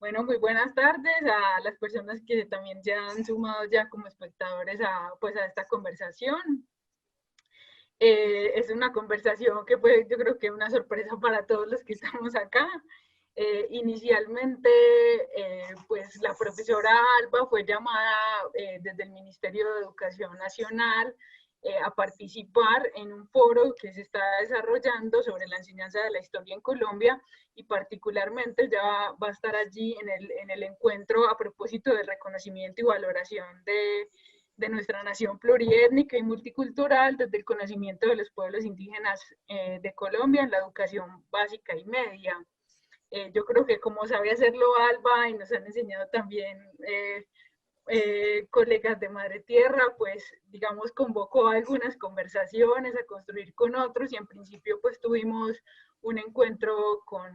Bueno, muy buenas tardes a las personas que también se han sumado ya como espectadores pues a esta conversación. Es una conversación que pues yo creo que es una sorpresa para todos los que estamos acá. Inicialmente, pues la profesora Alba fue llamada desde el Ministerio de Educación Nacional a participar en un foro que se está desarrollando sobre la enseñanza de la historia en Colombia, y particularmente ya va a estar allí en el encuentro a propósito del reconocimiento y valoración de nuestra nación pluriétnica y multicultural desde el conocimiento de los pueblos indígenas de Colombia en la educación básica y media. Yo creo que como sabe hacerlo Alba y nos han enseñado también colegas de Madre Tierra, pues digamos convocó algunas conversaciones a construir con otros, y en principio pues tuvimos un encuentro con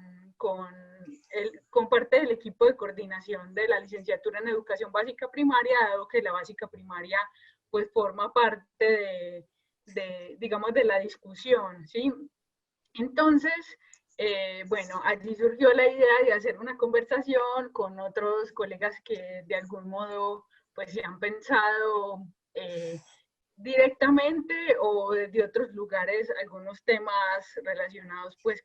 parte del equipo de coordinación de la licenciatura en educación básica primaria, dado que la básica primaria pues forma parte digamos, de la discusión, ¿sí? Entonces, bueno, allí surgió la idea de hacer una conversación con otros colegas que de algún modo pues se han pensado directamente o desde otros lugares algunos temas relacionados pues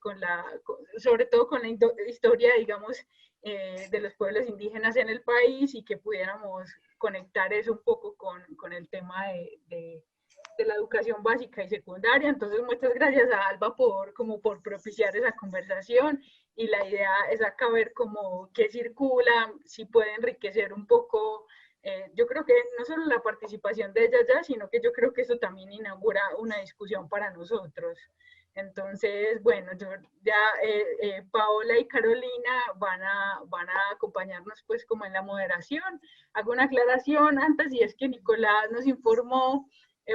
sobre todo con la historia, digamos, de los pueblos indígenas en el país, y que pudiéramos conectar eso un poco con el tema de la educación básica y secundaria. Entonces, muchas gracias a Alba por propiciar esa conversación, y la idea es acá ver cómo qué circula, si puede enriquecer un poco. Yo creo que no solo la participación de ella ya, sino que yo creo que eso también inaugura una discusión para nosotros. Entonces, bueno, Paola y Carolina van a acompañarnos pues como en la moderación. Hago una aclaración antes, y es que Nicolás nos informó,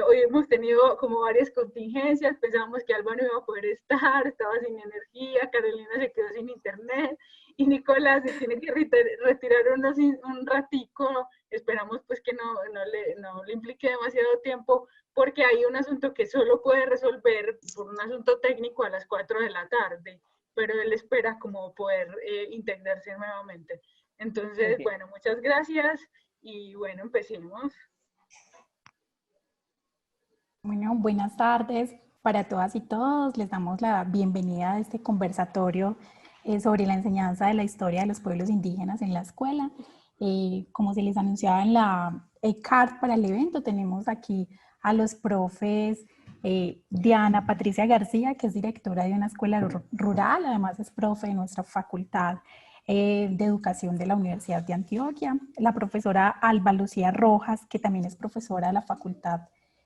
hoy hemos tenido como varias contingencias, pensábamos que Alba no iba a poder estar, estaba sin energía, Carolina se quedó sin internet, y Nicolás se tiene que retirar un ratico. Esperamos pues que no le implique demasiado tiempo, porque hay un asunto que solo puede resolver por un asunto técnico a las 4 de la tarde, pero él espera como poder integrarse nuevamente. Entonces, Okay. bueno, muchas gracias, y bueno, empecemos. Bueno, buenas tardes para todas y todos. Les damos la bienvenida a este conversatorio sobre la enseñanza de la historia de los pueblos indígenas en la escuela. Como se les anunciaba en la card para el evento, tenemos aquí a los profes Diana Patricia García, que es directora de una escuela rural, además es profe de nuestra facultad de Educación de la Universidad de Antioquia, la profesora Alba Lucía Rojas, que también es profesora de la Facultad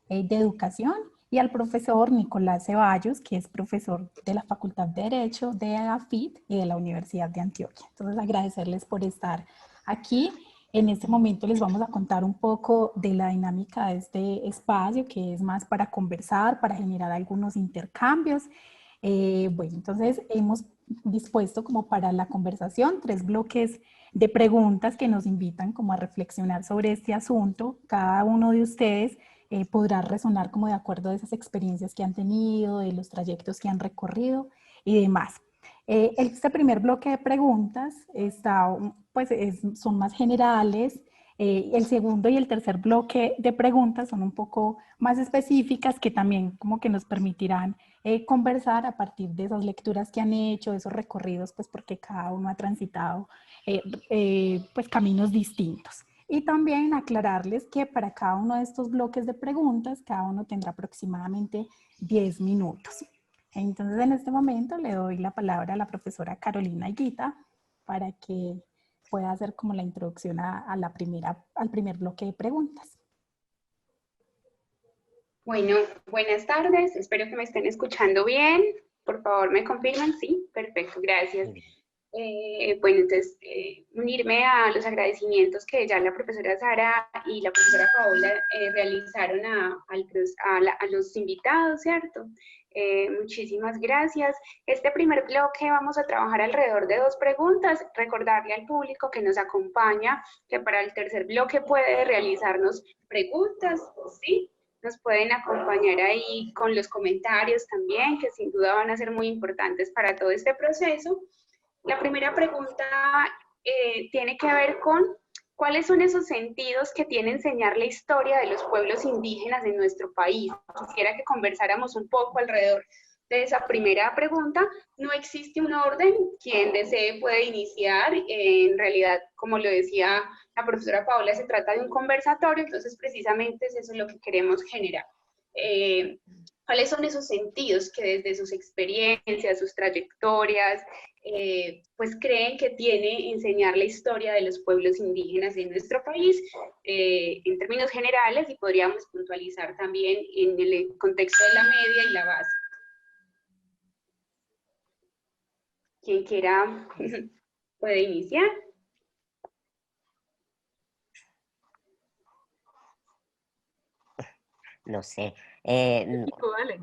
de Educación, y al profesor Nicolás Ceballos, que es profesor de la Facultad de Derecho de AFIT y de la Universidad de Antioquia. Entonces, agradecerles por estar aquí. En este momento les vamos a contar un poco de la dinámica de este espacio, que es más para conversar, para generar algunos intercambios. Bueno, entonces hemos dispuesto como para la conversación 3 bloques de preguntas que nos invitan como a reflexionar sobre este asunto. Cada uno de ustedes podrá resonar como de acuerdo a esas experiencias que han tenido, de los trayectos que han recorrido y demás. Este primer bloque de preguntas son más generales. El segundo y el tercer bloque de preguntas son un poco más específicas, que también como que nos permitirán conversar a partir de esas lecturas que han hecho, esos recorridos, pues porque cada uno ha transitado pues caminos distintos. Y también aclararles que para cada uno de estos bloques de preguntas, cada uno tendrá aproximadamente 10 minutos. Entonces, en este momento le doy la palabra a la profesora Carolina Higuita para que pueda hacer como la introducción al primer bloque de preguntas. Bueno, buenas tardes. Espero que me estén escuchando bien. Por favor, ¿me confirman? Sí, perfecto, gracias. Bueno, entonces, unirme a los agradecimientos que ya la profesora Sara y la profesora Paola realizaron a los invitados, ¿cierto? Muchísimas gracias. Este primer bloque vamos a trabajar alrededor de 2 preguntas. Recordarle al público que nos acompaña que para el tercer bloque puede realizarnos preguntas, ¿sí? Nos pueden acompañar ahí con los comentarios también, que sin duda van a ser muy importantes para todo este proceso. La primera pregunta tiene que ver con cuáles son esos sentidos que tiene enseñar la historia de los pueblos indígenas en nuestro país. Quisiera que conversáramos un poco alrededor de esa primera pregunta. No existe un orden, quien desee puede iniciar. En realidad, como lo decía la profesora Paola, se trata de un conversatorio, entonces precisamente es eso lo que queremos generar. ¿Cuáles son esos sentidos que desde sus experiencias, sus trayectorias, pues creen que tiene enseñar la historia de los pueblos indígenas en nuestro país, en términos generales, y podríamos puntualizar también en el contexto de la media y la base? Quien quiera puede iniciar. No sé. Dale.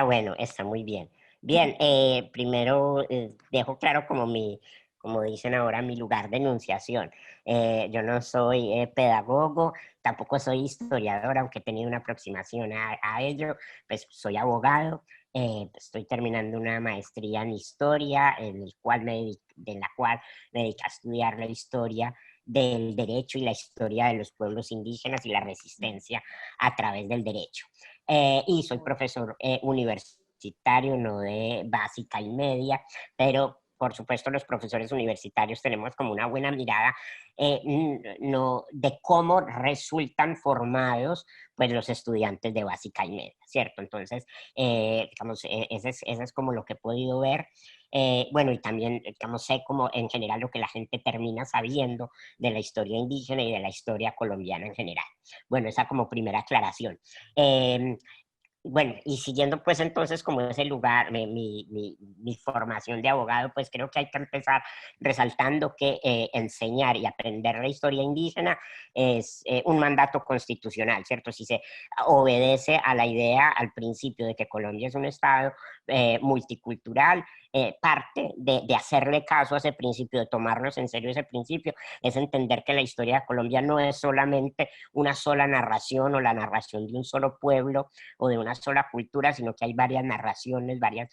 Bueno, está muy bien. Bien, primero dejo claro como dicen ahora, mi lugar de enunciación. Yo no soy pedagogo, tampoco soy historiador, aunque he tenido una aproximación a ello, pues soy abogado. Estoy terminando una maestría en historia, de la cual me dedico a estudiar la historia del derecho y la historia de los pueblos indígenas y la resistencia a través del derecho. Y soy profesor universitario, no de básica y media, pero por supuesto los profesores universitarios tenemos como una buena mirada no, de cómo resultan formados pues los estudiantes de básica y media, ¿cierto? Entonces, digamos, ese es como lo que he podido ver. Bueno, y también, digamos, sé como en general lo que la gente termina sabiendo de la historia indígena y de la historia colombiana en general. Bueno, esa como primera aclaración. Bueno, y siguiendo pues entonces como ese lugar, mi formación de abogado, pues creo que hay que empezar resaltando que enseñar y aprender la historia indígena es un mandato constitucional, ¿cierto? Si se obedece a la idea, al principio de que Colombia es un estado multicultural, parte de hacerle caso a ese principio, de tomarnos en serio ese principio, es entender que la historia de Colombia no es solamente una sola narración o la narración de un solo pueblo o de una sola cultura, sino que hay varias narraciones, varias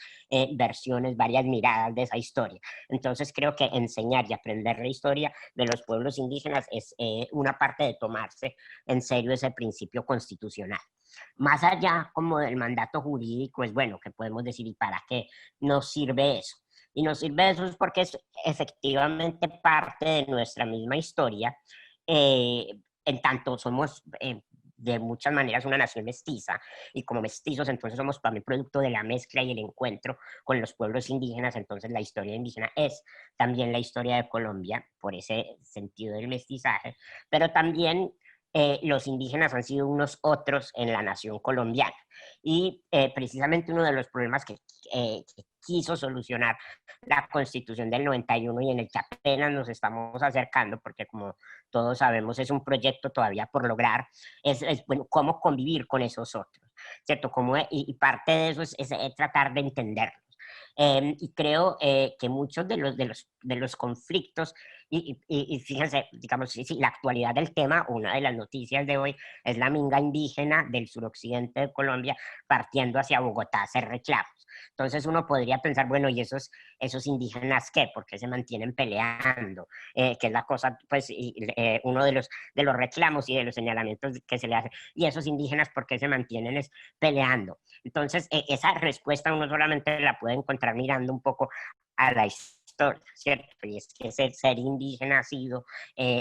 versiones, varias miradas de esa historia. Entonces creo que enseñar y aprender la historia de los pueblos indígenas es una parte de tomarse en serio ese principio constitucional. Más allá como del mandato jurídico, es bueno, que podemos decir, ¿y para qué nos sirve eso? Y nos sirve eso es porque es efectivamente parte de nuestra misma historia, en tanto somos de muchas maneras una nación mestiza, y como mestizos entonces somos también producto de la mezcla y el encuentro con los pueblos indígenas. Entonces la historia indígena es también la historia de Colombia por ese sentido del mestizaje, pero también los indígenas han sido unos otros en la nación colombiana. Y precisamente uno de los problemas que quiso solucionar la Constitución del 91 y en el que apenas nos estamos acercando, porque como todos sabemos es un proyecto todavía por lograr, es bueno, cómo convivir con esos otros, ¿cierto? Y parte de eso es tratar de entenderlos. Y creo que muchos de los conflictos, y fíjense, digamos, sí, la actualidad del tema, una de las noticias de hoy es la minga indígena del suroccidente de Colombia partiendo hacia Bogotá a hacer reclamos. Entonces uno podría pensar, bueno, ¿y esos indígenas qué? ¿Por qué se mantienen peleando? Que es la cosa, pues, uno de los reclamos y de los señalamientos que se le hace. ¿Y esos indígenas por qué se mantienen peleando? Entonces, esa respuesta uno solamente la puede encontrar mirando un poco a la historia, ¿cierto? Y es que ser indígena ha sido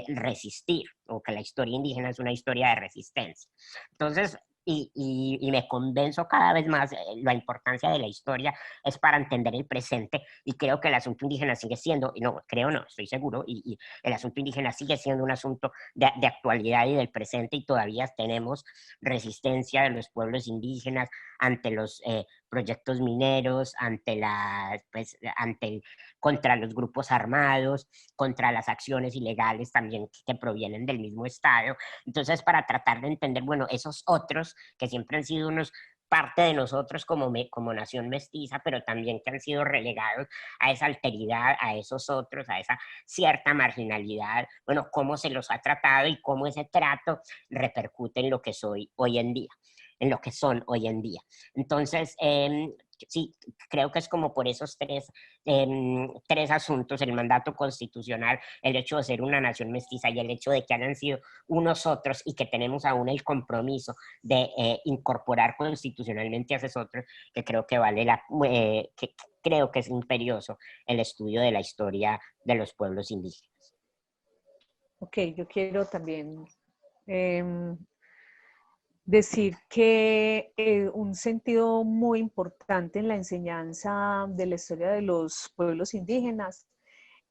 resistir, o que la historia indígena es una historia de resistencia. Entonces, y me convenzo cada vez más la importancia de la historia es para entender el presente, y creo que el asunto indígena sigue siendo, no, creo no, estoy seguro, y el asunto indígena sigue siendo un asunto de actualidad y del presente, y todavía tenemos resistencia de los pueblos indígenas ante los proyectos mineros, contra los grupos armados, contra las acciones ilegales también que provienen del mismo Estado. Entonces, para tratar de entender, bueno, esos otros que siempre han sido parte de nosotros como nación mestiza, pero también que han sido relegados a esa alteridad, a esos otros, a esa cierta marginalidad, bueno, cómo se los ha tratado y cómo ese trato repercute en lo que soy hoy en día, en lo que son hoy en día. Entonces, sí, creo que es como por esos tres asuntos: el mandato constitucional, el hecho de ser una nación mestiza y el hecho de que hayan sido unos otros y que tenemos aún el compromiso de incorporar constitucionalmente a esos otros, que creo que que creo que es imperioso el estudio de la historia de los pueblos indígenas. Ok, yo quiero también em, decir que un sentido muy importante en la enseñanza de la historia de los pueblos indígenas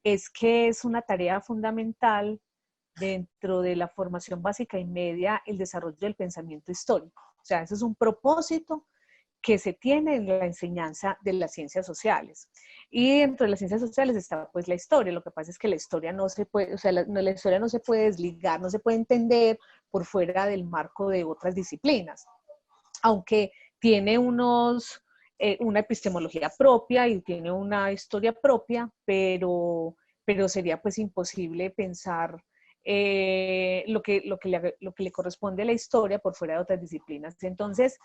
es que es una tarea fundamental dentro de la formación básica y media el desarrollo del pensamiento histórico. O sea, ese es un propósito que se tiene en la enseñanza de las ciencias sociales. Y dentro de las ciencias sociales está pues la historia. Lo que pasa es que la historia no se puede, o sea, la historia no se puede desligar, no se puede entender por fuera del marco de otras disciplinas. Aunque tiene una epistemología propia y tiene una historia propia, pero sería pues imposible pensar lo que le corresponde a la historia por fuera de otras disciplinas. Entonces,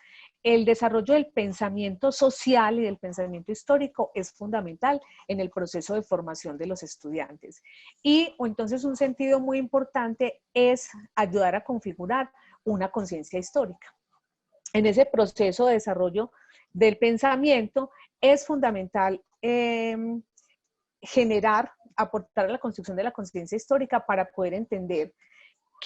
el desarrollo del pensamiento social y del pensamiento histórico es fundamental en el proceso de formación de los estudiantes. Y entonces un sentido muy importante es ayudar a configurar una conciencia histórica. En ese proceso de desarrollo del pensamiento es fundamental aportar a la construcción de la conciencia histórica para poder entender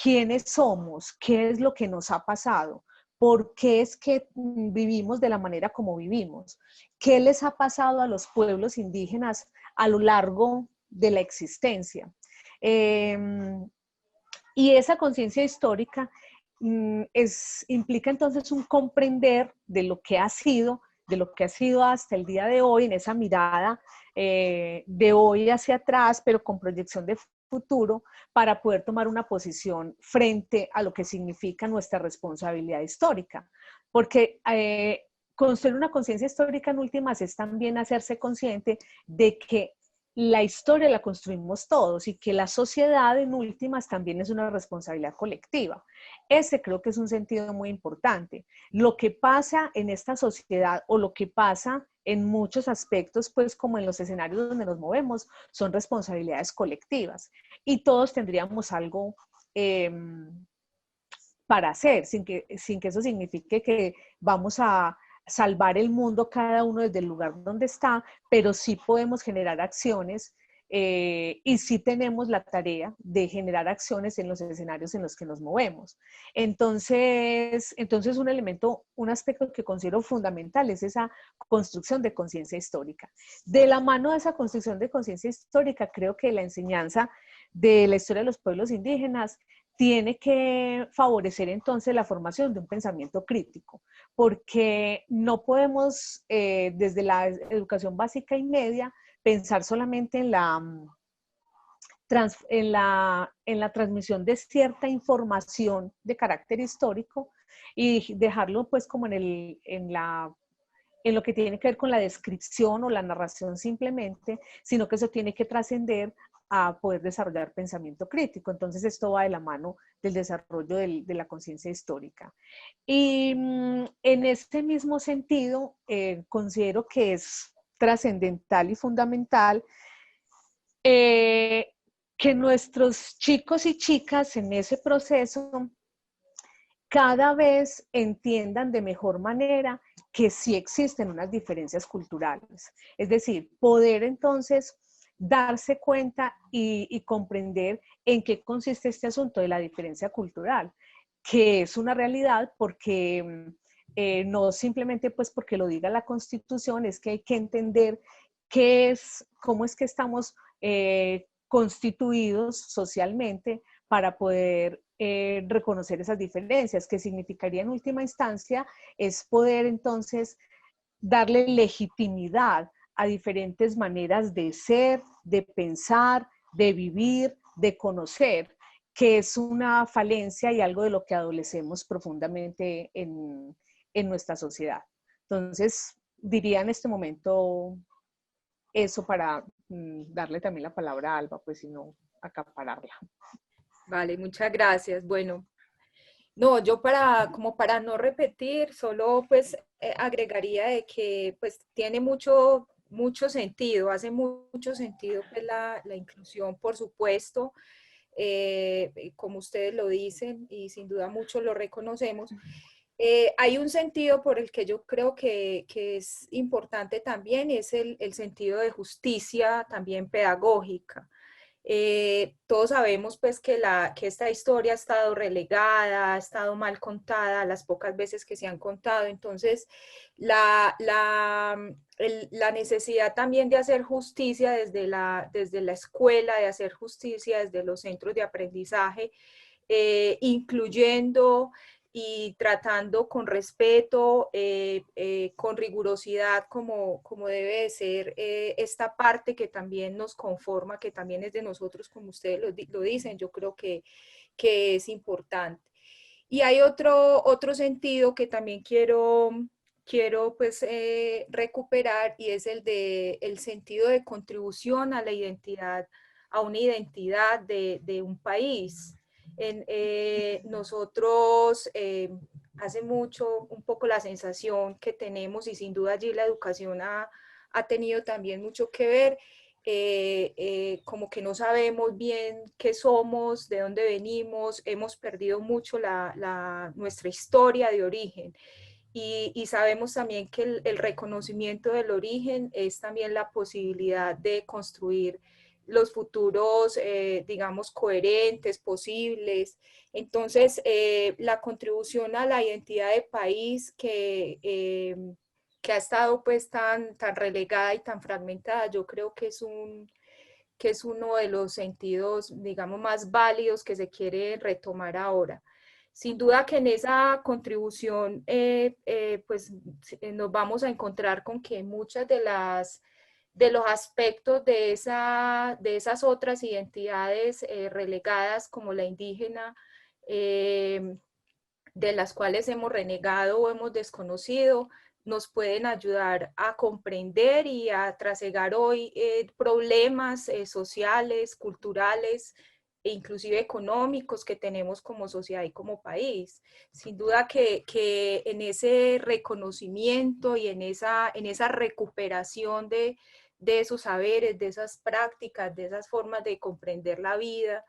quiénes somos, qué es lo que nos ha pasado, por qué es que vivimos de la manera como vivimos, qué les ha pasado a los pueblos indígenas a lo largo de la existencia. Y esa conciencia histórica implica entonces un comprender de lo que ha sido hasta el día de hoy, en esa mirada de hoy hacia atrás, pero con proyección de futuro, para poder tomar una posición frente a lo que significa nuestra responsabilidad histórica. Porque construir una conciencia histórica en últimas es también hacerse consciente de que la historia la construimos todos y que la sociedad en últimas también es una responsabilidad colectiva. Ese creo que es un sentido muy importante. Lo que pasa en esta sociedad o lo que pasa en muchos aspectos, pues como en los escenarios donde nos movemos, son responsabilidades colectivas y todos tendríamos algo para hacer, sin que eso signifique que vamos a salvar el mundo cada uno desde el lugar donde está, pero sí podemos generar acciones y sí tenemos la tarea de generar acciones en los escenarios en los que nos movemos. Entonces un aspecto que considero fundamental es esa construcción de conciencia histórica. De la mano de esa construcción de conciencia histórica, creo que la enseñanza de la historia de los pueblos indígenas tiene que favorecer entonces la formación de un pensamiento crítico, porque no podemos desde la educación básica y media pensar solamente en la transmisión de cierta información de carácter histórico y dejarlo pues como en lo que tiene que ver con la descripción o la narración simplemente, sino que eso tiene que trascender a poder desarrollar pensamiento crítico. Entonces esto va de la mano del desarrollo de la conciencia histórica. Y en este mismo sentido, considero que es trascendental y fundamental que nuestros chicos y chicas en ese proceso cada vez entiendan de mejor manera que sí existen unas diferencias culturales. Es decir, poder entonces darse cuenta y comprender en qué consiste este asunto de la diferencia cultural, que es una realidad porque no simplemente pues porque lo diga la Constitución, es que hay que entender cómo es que estamos constituidos socialmente para poder reconocer esas diferencias, que significaría en última instancia es poder entonces darle legitimidad a diferentes maneras de ser, de pensar, de vivir, de conocer, que es una falencia y algo de lo que adolecemos profundamente en nuestra sociedad. Entonces, diría en este momento eso para darle también la palabra a Alba, pues si no acapararla. Vale, muchas gracias. Bueno, No, yo como para no repetir, solo pues agregaría de que pues tiene mucho sentido, hace mucho sentido pues la inclusión, por supuesto, como ustedes lo dicen y sin duda muchos lo reconocemos. Hay un sentido por el que yo creo que es importante también, y es el sentido de justicia también pedagógica. Todos sabemos pues que esta historia ha estado relegada, ha estado mal contada las pocas veces que se han contado. Entonces, la necesidad también de hacer justicia desde la escuela, de hacer justicia desde los centros de aprendizaje, incluyendo y tratando con respeto, con rigurosidad, como debe de ser esta parte que también nos conforma, que también es de nosotros, como ustedes lo dicen, yo creo que es importante. Y hay otro sentido que también quiero pues recuperar, y es el sentido de contribución a la identidad, a una identidad de un país. Nosotros hace mucho un poco la sensación que tenemos, y sin duda allí la educación ha tenido también mucho que ver, como que no sabemos bien qué somos, de dónde venimos, hemos perdido mucho nuestra historia de origen. Y sabemos también que el reconocimiento del origen es también la posibilidad de construir los futuros, digamos, coherentes, posibles. Entonces, la contribución a la identidad de país que ha estado pues tan relegada y tan fragmentada, yo creo que es uno de los sentidos, digamos, más válidos que se quiere retomar ahora. Sin duda que en esa contribución, pues nos vamos a encontrar con que muchas de los aspectos de esas otras identidades relegadas, como la indígena, de las cuales hemos renegado o hemos desconocido, nos pueden ayudar a comprender y a trasegar hoy problemas sociales, culturales e inclusive económicos que tenemos como sociedad y como país. Sin duda que en ese reconocimiento y en esa recuperación de esos saberes, de esas prácticas, de esas formas de comprender la vida,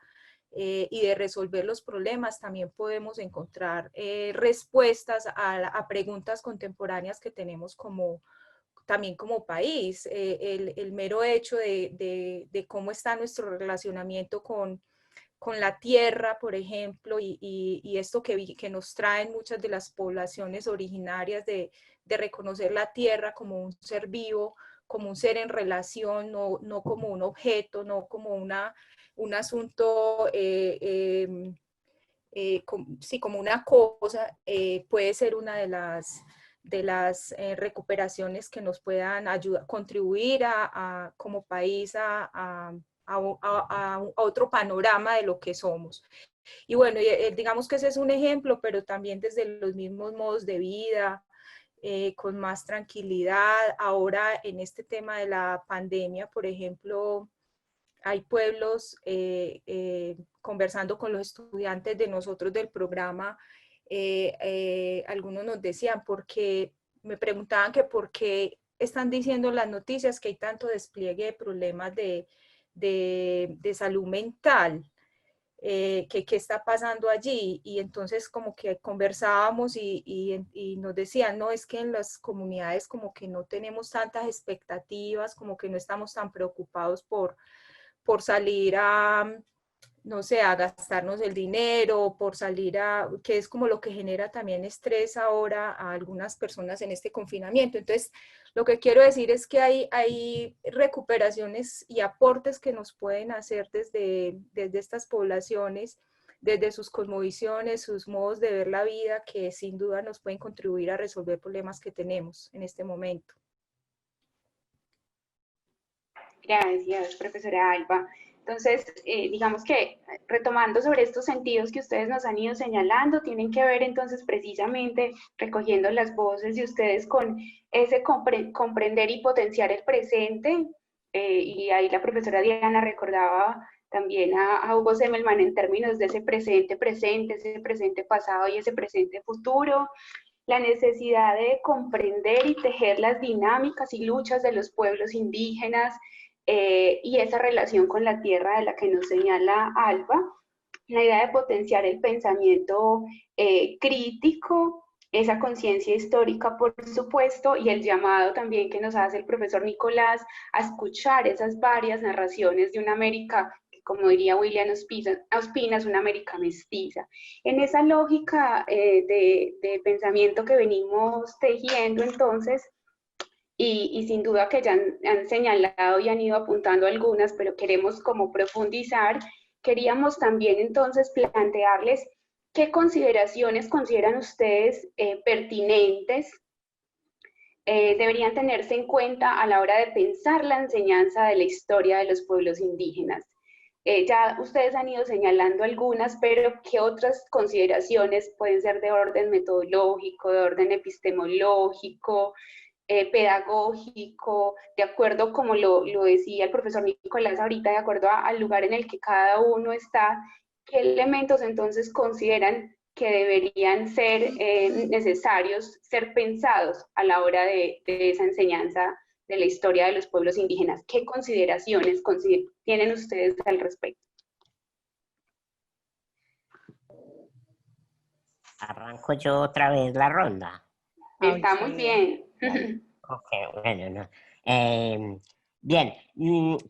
y de resolver los problemas, también podemos encontrar respuestas a preguntas contemporáneas que tenemos también como país. El mero hecho de cómo está nuestro relacionamiento con la tierra, por ejemplo, y esto que nos traen muchas de las poblaciones originarias de reconocer la tierra como un ser vivo, como un ser en relación, no como un objeto, no como un asunto, sí, como una cosa, puede ser una de las recuperaciones que nos puedan ayudar, contribuir como país a otro panorama de lo que somos. Y bueno, digamos que ese es un ejemplo, pero también desde los mismos modos de vida, con más tranquilidad. Ahora en este tema de la pandemia, por ejemplo, hay pueblos, conversando con los estudiantes de nosotros del programa, algunos nos decían, porque me preguntaban que por qué están diciendo las noticias que hay tanto despliegue de problemas de salud mental, qué está pasando allí. Y entonces como que conversábamos y nos decían, no, es que en las comunidades como que no tenemos tantas expectativas, como que no estamos tan preocupados por salir no sé, a gastarnos el dinero, por salir que es como lo que genera también estrés ahora a algunas personas en este confinamiento. Entonces, lo que quiero decir es que hay recuperaciones y aportes que nos pueden hacer desde estas poblaciones, desde sus cosmovisiones, sus modos de ver la vida, que sin duda nos pueden contribuir a resolver problemas que tenemos en este momento. Gracias, profesora Alba. Entonces, digamos que retomando sobre estos sentidos que ustedes nos han ido señalando, tienen que ver entonces precisamente recogiendo las voces de ustedes con ese comprender y potenciar el presente. Y ahí la profesora Diana recordaba también a Hugo Semmelmann en términos de ese presente presente, ese presente pasado y ese presente futuro, la necesidad de comprender y tejer las dinámicas y luchas de los pueblos indígenas y esa relación con la tierra de la que nos señala Alba, la idea de potenciar el pensamiento crítico, esa conciencia histórica, por supuesto, y el llamado también que nos hace el profesor Nicolás a escuchar esas varias narraciones de una América, que como diría William Ospina, es una América mestiza. En esa lógica de pensamiento que venimos tejiendo entonces, y sin duda que ya han señalado y han ido apuntando algunas, pero queremos como profundizar, queríamos también entonces plantearles qué consideraciones consideran ustedes pertinentes, deberían tenerse en cuenta a la hora de pensar la enseñanza de la historia de los pueblos indígenas. Ya ustedes han ido señalando algunas, pero ¿qué otras consideraciones pueden ser de orden metodológico, de orden epistemológico, pedagógico, de acuerdo, como lo decía el profesor Nicolás ahorita, de acuerdo al lugar en el que cada uno está, qué elementos entonces consideran que deberían ser necesarios ser pensados a la hora de esa enseñanza de la historia de los pueblos indígenas? ¿Qué consideraciones tienen ustedes al respecto? Arranco yo otra vez la ronda. Está muy bien. Ok, bueno, no. Bien,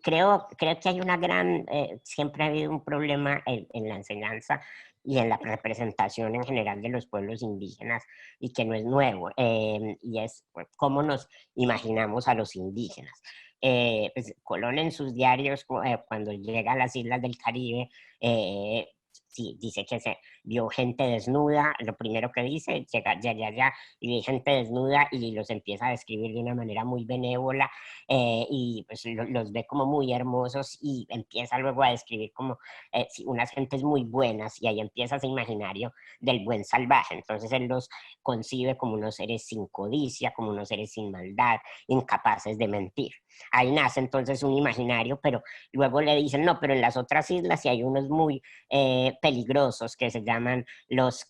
creo que hay una gran, siempre ha habido un problema en la enseñanza y en la representación en general de los pueblos indígenas y que no es nuevo, y es cómo nos imaginamos a los indígenas. Pues, Colón en sus diarios, cuando llega a las islas del Caribe, sí, dice que se vio gente desnuda, lo primero que dice, llega ya, y ve gente desnuda y los empieza a describir de una manera muy benévola, y pues los ve como muy hermosos y empieza luego a describir como sí, unas gentes muy buenas, y ahí empieza ese imaginario del buen salvaje. Entonces él los concibe como unos seres sin codicia, como unos seres sin maldad, incapaces de mentir. Ahí nace entonces un imaginario, pero luego le dicen, no, pero en las otras islas sí hay unos muy peligrosos que se llaman los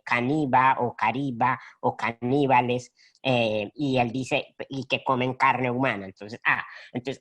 caníba o cariba o caníbales, y él dice, y que comen carne humana. Entonces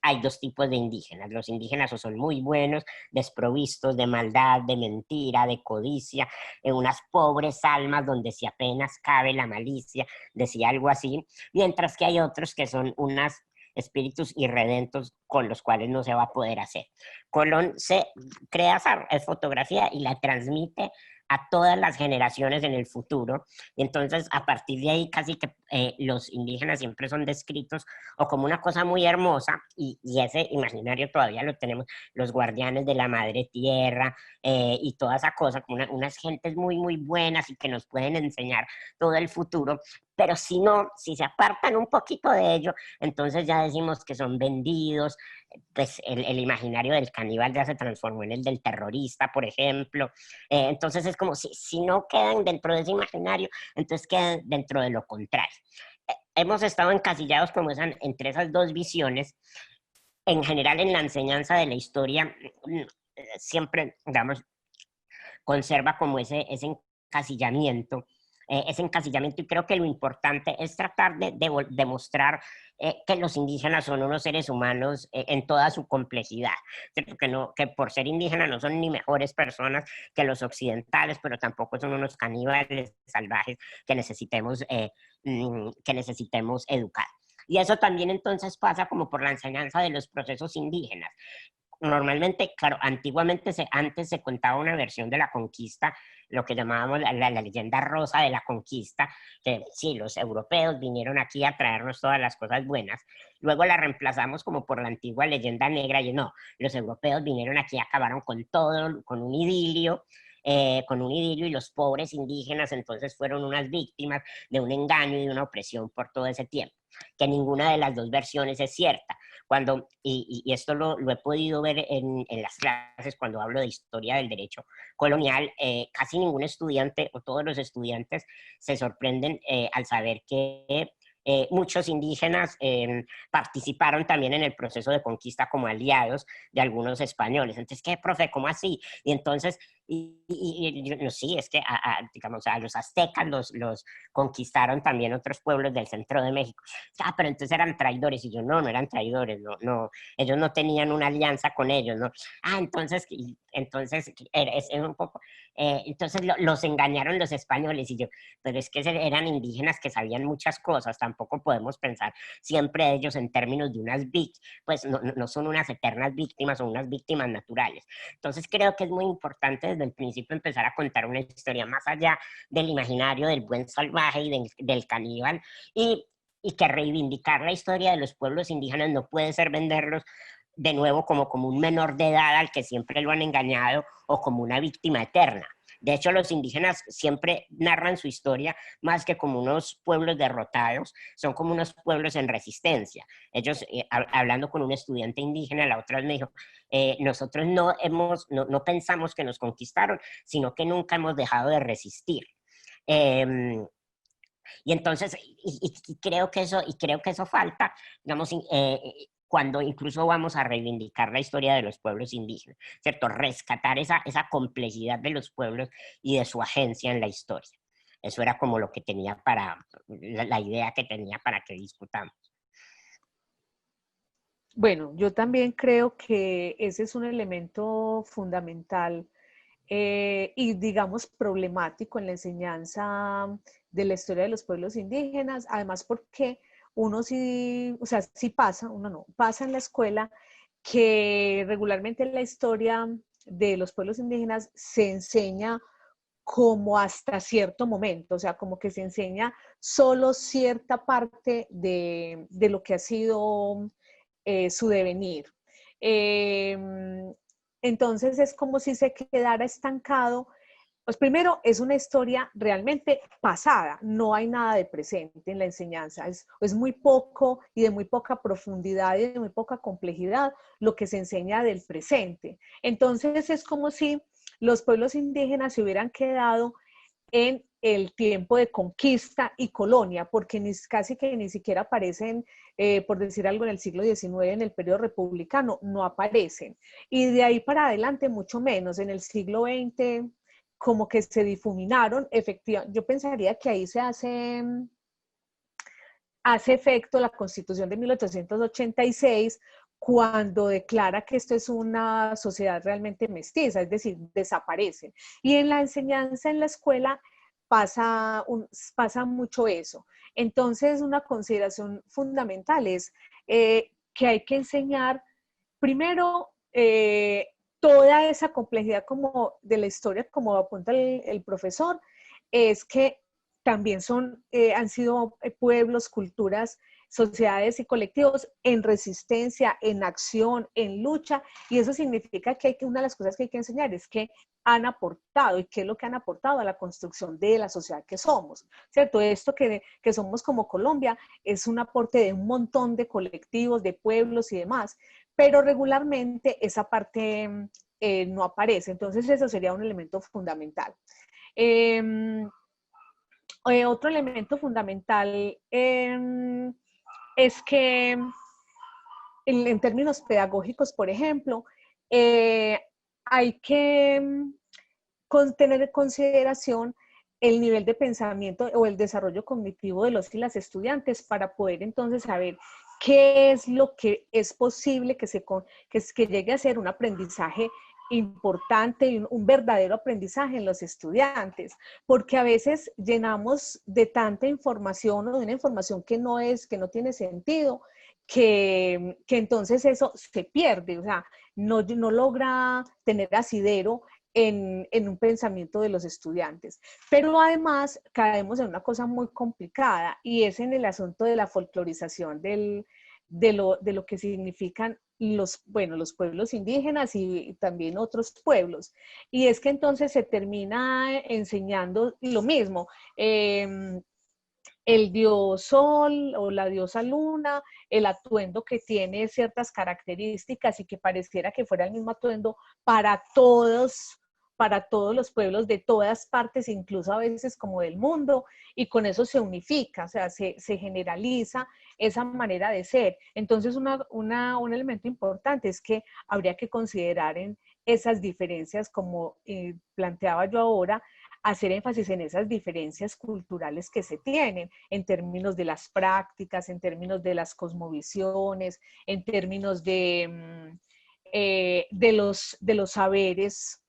hay dos tipos de indígenas. Los indígenas o son muy buenos, desprovistos de maldad, de mentira, de codicia, unas pobres almas donde si apenas cabe la malicia, decía algo así, mientras que hay otros que son unas espíritus irredentos con los cuales no se va a poder hacer. Colón se crea esa fotografía y la transmite a todas las generaciones en el futuro, y entonces a partir de ahí casi que los indígenas siempre son descritos o como una cosa muy hermosa, y ese imaginario todavía lo tenemos, los guardianes de la madre tierra, y toda esa cosa, como unas gentes muy, muy buenas y que nos pueden enseñar todo el futuro, pero si no, si se apartan un poquito de ello, entonces ya decimos que son vendidos, pues el imaginario del caníbal ya se transformó en el del terrorista, por ejemplo. Entonces es como si no quedan dentro de ese imaginario, entonces quedan dentro de lo contrario. Hemos estado encasillados como entre esas dos visiones. En general, en la enseñanza de la historia, siempre, digamos, conserva como ese encasillamiento, y creo que lo importante es tratar de demostrar que los indígenas son unos seres humanos en toda su complejidad, que por ser indígenas no son ni mejores personas que los occidentales, pero tampoco son unos caníbales salvajes que necesitemos educar. Y eso también entonces pasa como por la enseñanza de los procesos indígenas. Normalmente, claro, antiguamente antes se contaba una versión de la conquista, lo que llamábamos la leyenda rosa de la conquista, que sí, los europeos vinieron aquí a traernos todas las cosas buenas. Luego la reemplazamos como por la antigua leyenda negra, y no, los europeos vinieron aquí, acabaron con todo, con un idilio, y los pobres indígenas entonces fueron unas víctimas de un engaño y de una opresión por todo ese tiempo, que ninguna de las dos versiones es cierta. Y esto lo he podido ver en las clases cuando hablo de historia del derecho colonial, casi ningún estudiante o todos los estudiantes se sorprenden al saber que muchos indígenas participaron también en el proceso de conquista como aliados de algunos españoles. Entonces, ¿qué, profe? ¿Cómo así? Y entonces, sí, es que, digamos, a los aztecas los conquistaron también otros pueblos del centro de México. Pero entonces eran traidores. Y yo, no eran traidores, no, ellos no tenían una alianza con ellos, ¿no? Entonces es un poco, entonces los engañaron los españoles. Y yo, pero es que eran indígenas que sabían muchas cosas, tampoco podemos pensar siempre de ellos en términos de unas víctimas, pues no son unas eternas víctimas, son unas víctimas naturales. Entonces creo que es muy importante desde el principio empezar a contar una historia más allá del imaginario del buen salvaje y del caníbal, y que reivindicar la historia de los pueblos indígenas no puede ser venderlos de nuevo como un menor de edad al que siempre lo han engañado o como una víctima eterna. De hecho, los indígenas siempre narran su historia más que como unos pueblos derrotados, son como unos pueblos en resistencia. Ellos, hablando con un estudiante indígena, la otra vez me dijo, nosotros no pensamos que nos conquistaron, sino que nunca hemos dejado de resistir. Y entonces, creo que eso falta, digamos, cuando incluso vamos a reivindicar la historia de los pueblos indígenas, ¿cierto? Rescatar esa complejidad de los pueblos y de su agencia en la historia. Eso era como lo que tenía la idea que tenía para que discutamos. Bueno, yo también creo que ese es un elemento fundamental y digamos problemático en la enseñanza de la historia de los pueblos indígenas, además porque uno sí, o sea, sí pasa, uno no, pasa en la escuela que regularmente la historia de los pueblos indígenas se enseña como hasta cierto momento, o sea, como que se enseña solo cierta parte de lo que ha sido su devenir. Entonces es como si se quedara estancado. Pues primero, es una historia realmente pasada, no hay nada de presente en la enseñanza, es muy poco y de muy poca profundidad y de muy poca complejidad lo que se enseña del presente. Entonces es como si los pueblos indígenas se hubieran quedado en el tiempo de conquista y colonia, porque casi que ni siquiera aparecen, por decir algo, en el siglo XIX, en el periodo republicano, no aparecen. Y de ahí para adelante, mucho menos. En el siglo XX, como que se difuminaron, efectivamente. Yo pensaría que ahí se hace efecto la Constitución de 1886, cuando declara que esto es una sociedad realmente mestiza, es decir, desaparecen. Y en la enseñanza en la escuela pasa mucho eso. Entonces, una consideración fundamental es que hay que enseñar primero toda esa complejidad como de la historia, como apunta el profesor, es que también han sido pueblos, culturas, sociedades y colectivos en resistencia, en acción, en lucha, y eso significa que una de las cosas que hay que enseñar es que han aportado, y qué es lo que han aportado a la construcción de la sociedad que somos, ¿cierto? Esto que somos como Colombia es un aporte de un montón de colectivos, de pueblos y demás, pero regularmente esa parte no aparece, entonces eso sería un elemento fundamental. Otro elemento fundamental es que en términos pedagógicos, por ejemplo, hay que tener en consideración el nivel de pensamiento o el desarrollo cognitivo de los y las estudiantes para poder entonces saber qué es lo que es posible que llegue a ser un aprendizaje importante y un verdadero aprendizaje en los estudiantes, porque a veces llenamos de tanta información o de una información que no tiene sentido, que entonces eso se pierde, o sea, no logra tener asidero en un pensamiento de los estudiantes. Pero además caemos en una cosa muy complicada y es en el asunto de la folclorización de lo que significan los pueblos indígenas y también otros pueblos. Y es que entonces se termina enseñando lo mismo. El dios sol o la diosa luna, el atuendo que tiene ciertas características y que pareciera que fuera el mismo atuendo para todos para todos los pueblos de todas partes, incluso a veces como del mundo, y con eso se unifica, o sea, se generaliza esa manera de ser. Entonces, un elemento importante es que habría que considerar en esas diferencias, como planteaba yo ahora, hacer énfasis en esas diferencias culturales que se tienen en términos de las prácticas, en términos de las cosmovisiones, en términos de los saberes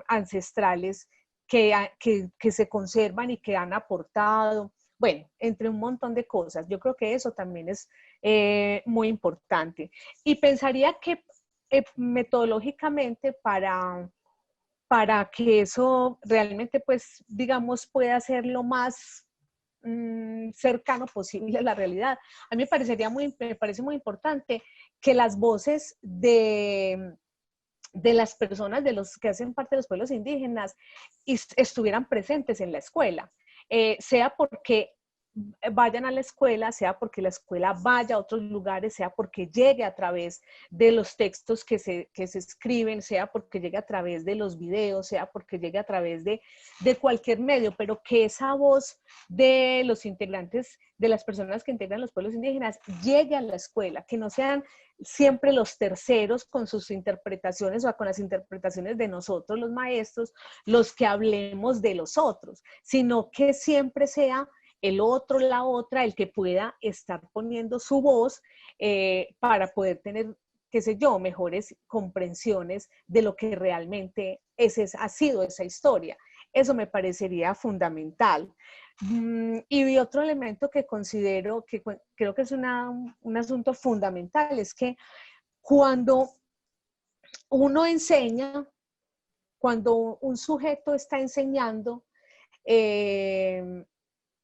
ancestrales que se conservan y que han aportado, bueno, entre un montón de cosas. Yo creo que eso también es muy importante. Y pensaría que metodológicamente para que eso realmente, pues, digamos, pueda ser lo más cercano posible a la realidad. A mí me parece muy importante que las voces de las personas, de los que hacen parte de los pueblos indígenas, estuvieran presentes en la escuela, sea porque vayan a la escuela, sea porque la escuela vaya a otros lugares, sea porque llegue a través de los textos que se escriben, sea porque llegue a través de los videos, sea porque llegue a través de cualquier medio, pero que esa voz de los integrantes, de las personas que integran los pueblos indígenas, llegue a la escuela, que no sean siempre los terceros con sus interpretaciones o con las interpretaciones de nosotros los maestros, los que hablemos de los otros, sino que siempre sea el otro, la otra, el que pueda estar poniendo su voz para poder tener, qué sé yo, mejores comprensiones de lo que realmente ha sido esa historia. Eso me parecería fundamental. Y otro elemento que considero, que creo que es un asunto fundamental, es que cuando uno enseña, cuando un sujeto está enseñando,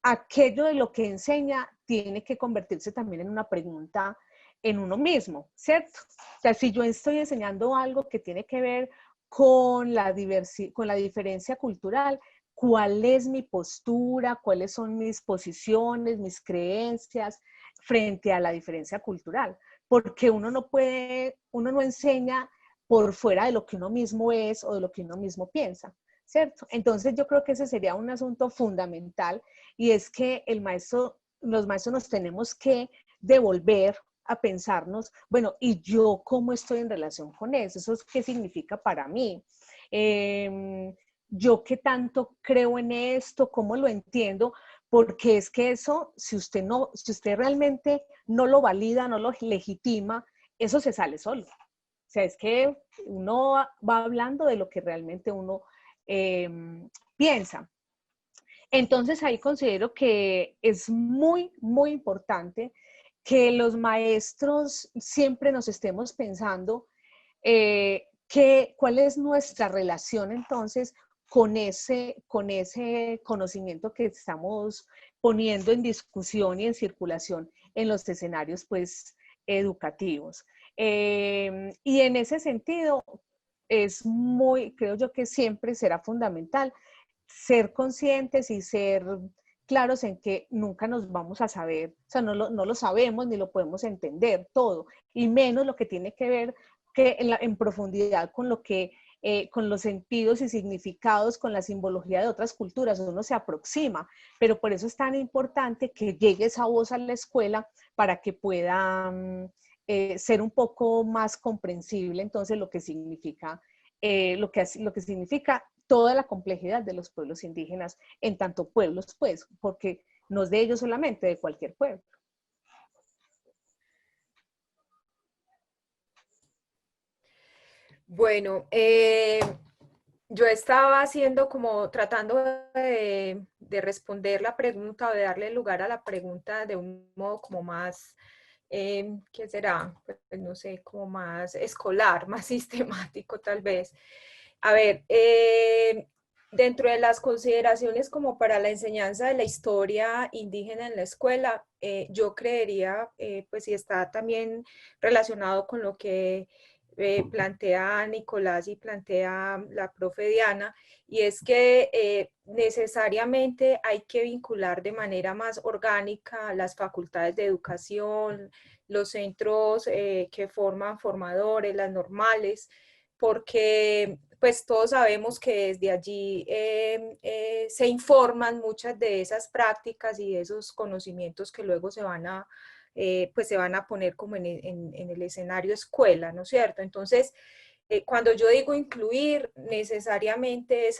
aquello de lo que enseña tiene que convertirse también en una pregunta en uno mismo, ¿cierto? O sea, si yo estoy enseñando algo que tiene que ver con la diferencia cultural, ¿cuál es mi postura? ¿Cuáles son mis posiciones, mis creencias frente a la diferencia cultural? Porque uno no enseña por fuera de lo que uno mismo es o de lo que uno mismo piensa, ¿cierto? Entonces yo creo que ese sería un asunto fundamental, y es que los maestros nos tenemos que devolver a pensarnos, bueno, ¿y yo cómo estoy en relación con eso? ¿Eso qué significa para mí? ¿Yo qué tanto creo en esto? ¿Cómo lo entiendo? Porque es que eso, si usted realmente no lo valida, no lo legitima, eso se sale solo. O sea, es que uno va hablando de lo que realmente uno piensa. Entonces ahí considero que es muy, muy importante que los maestros siempre nos estemos pensando cuál es nuestra relación entonces con ese conocimiento que estamos poniendo en discusión y en circulación en los escenarios, pues, educativos. Y en ese sentido, creo yo que siempre será fundamental ser conscientes y ser claros en que nunca nos vamos a saber, o sea, no lo sabemos ni lo podemos entender todo, y menos lo que tiene que ver en profundidad con con los sentidos y significados, con la simbología de otras culturas. Uno se aproxima, pero por eso es tan importante que llegue esa voz a la escuela para que pueda ser un poco más comprensible entonces lo que significa toda la complejidad de los pueblos indígenas en tanto pueblos, pues, porque no es de ellos solamente, de cualquier pueblo. Bueno, yo estaba tratando de responder la pregunta o de darle lugar a la pregunta de un modo como más, ¿qué será? Pues no sé, como más escolar, más sistemático tal vez. A ver, dentro de las consideraciones como para la enseñanza de la historia indígena en la escuela, yo creería, pues si está también relacionado con lo que plantea Nicolás y plantea la profe Diana, y es que necesariamente hay que vincular de manera más orgánica las facultades de educación, los centros que forman formadores, las normales, porque pues todos sabemos que desde allí se informan muchas de esas prácticas y de esos conocimientos que luego se van a, pues se van a poner como en el escenario escuela, ¿no es cierto? Entonces, cuando yo digo incluir, necesariamente es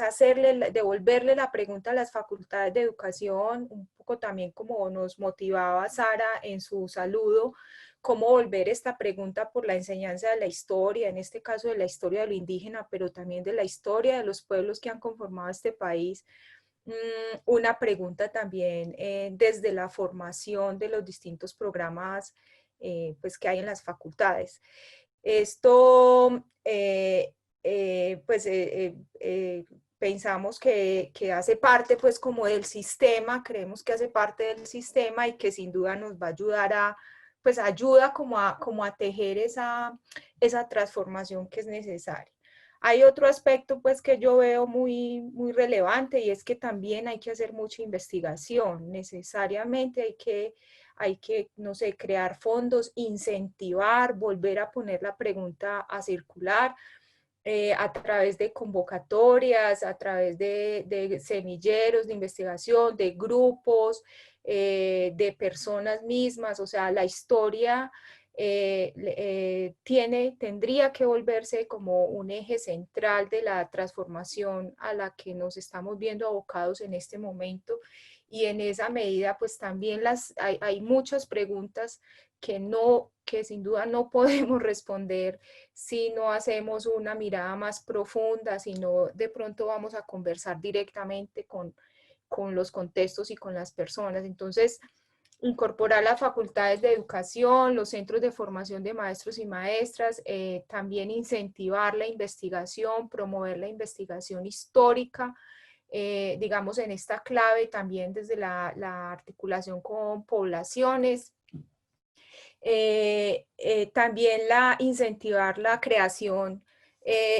devolverle la pregunta a las facultades de educación, un poco también como nos motivaba Sara en su saludo, cómo volver esta pregunta por la enseñanza de la historia, en este caso de la historia de lo indígena, pero también de la historia de los pueblos que han conformado este país. Una pregunta también desde la formación de los distintos programas pues, que hay en las facultades. Esto, pensamos que hace parte pues como del sistema, creemos que hace parte del sistema y que sin duda nos va a ayudar a, pues ayuda como a tejer esa transformación que es necesaria. Hay otro aspecto pues que yo veo muy relevante y es que también hay que hacer mucha investigación, necesariamente hay que, no sé, crear fondos, incentivar, volver a poner la pregunta a circular a través de convocatorias, a través de semilleros de investigación, de grupos, de personas mismas, o sea, la historia tendría que volverse como un eje central de la transformación a la que nos estamos viendo abocados en este momento. Y en esa medida, pues también hay muchas preguntas que sin duda no podemos responder si no hacemos una mirada más profunda, si no de pronto vamos a conversar directamente con los contextos y con las personas. Entonces, incorporar las facultades de educación, los centros de formación de maestros y maestras, también incentivar la investigación, promover la investigación histórica, digamos en esta clave también desde la articulación con poblaciones, también incentivar la creación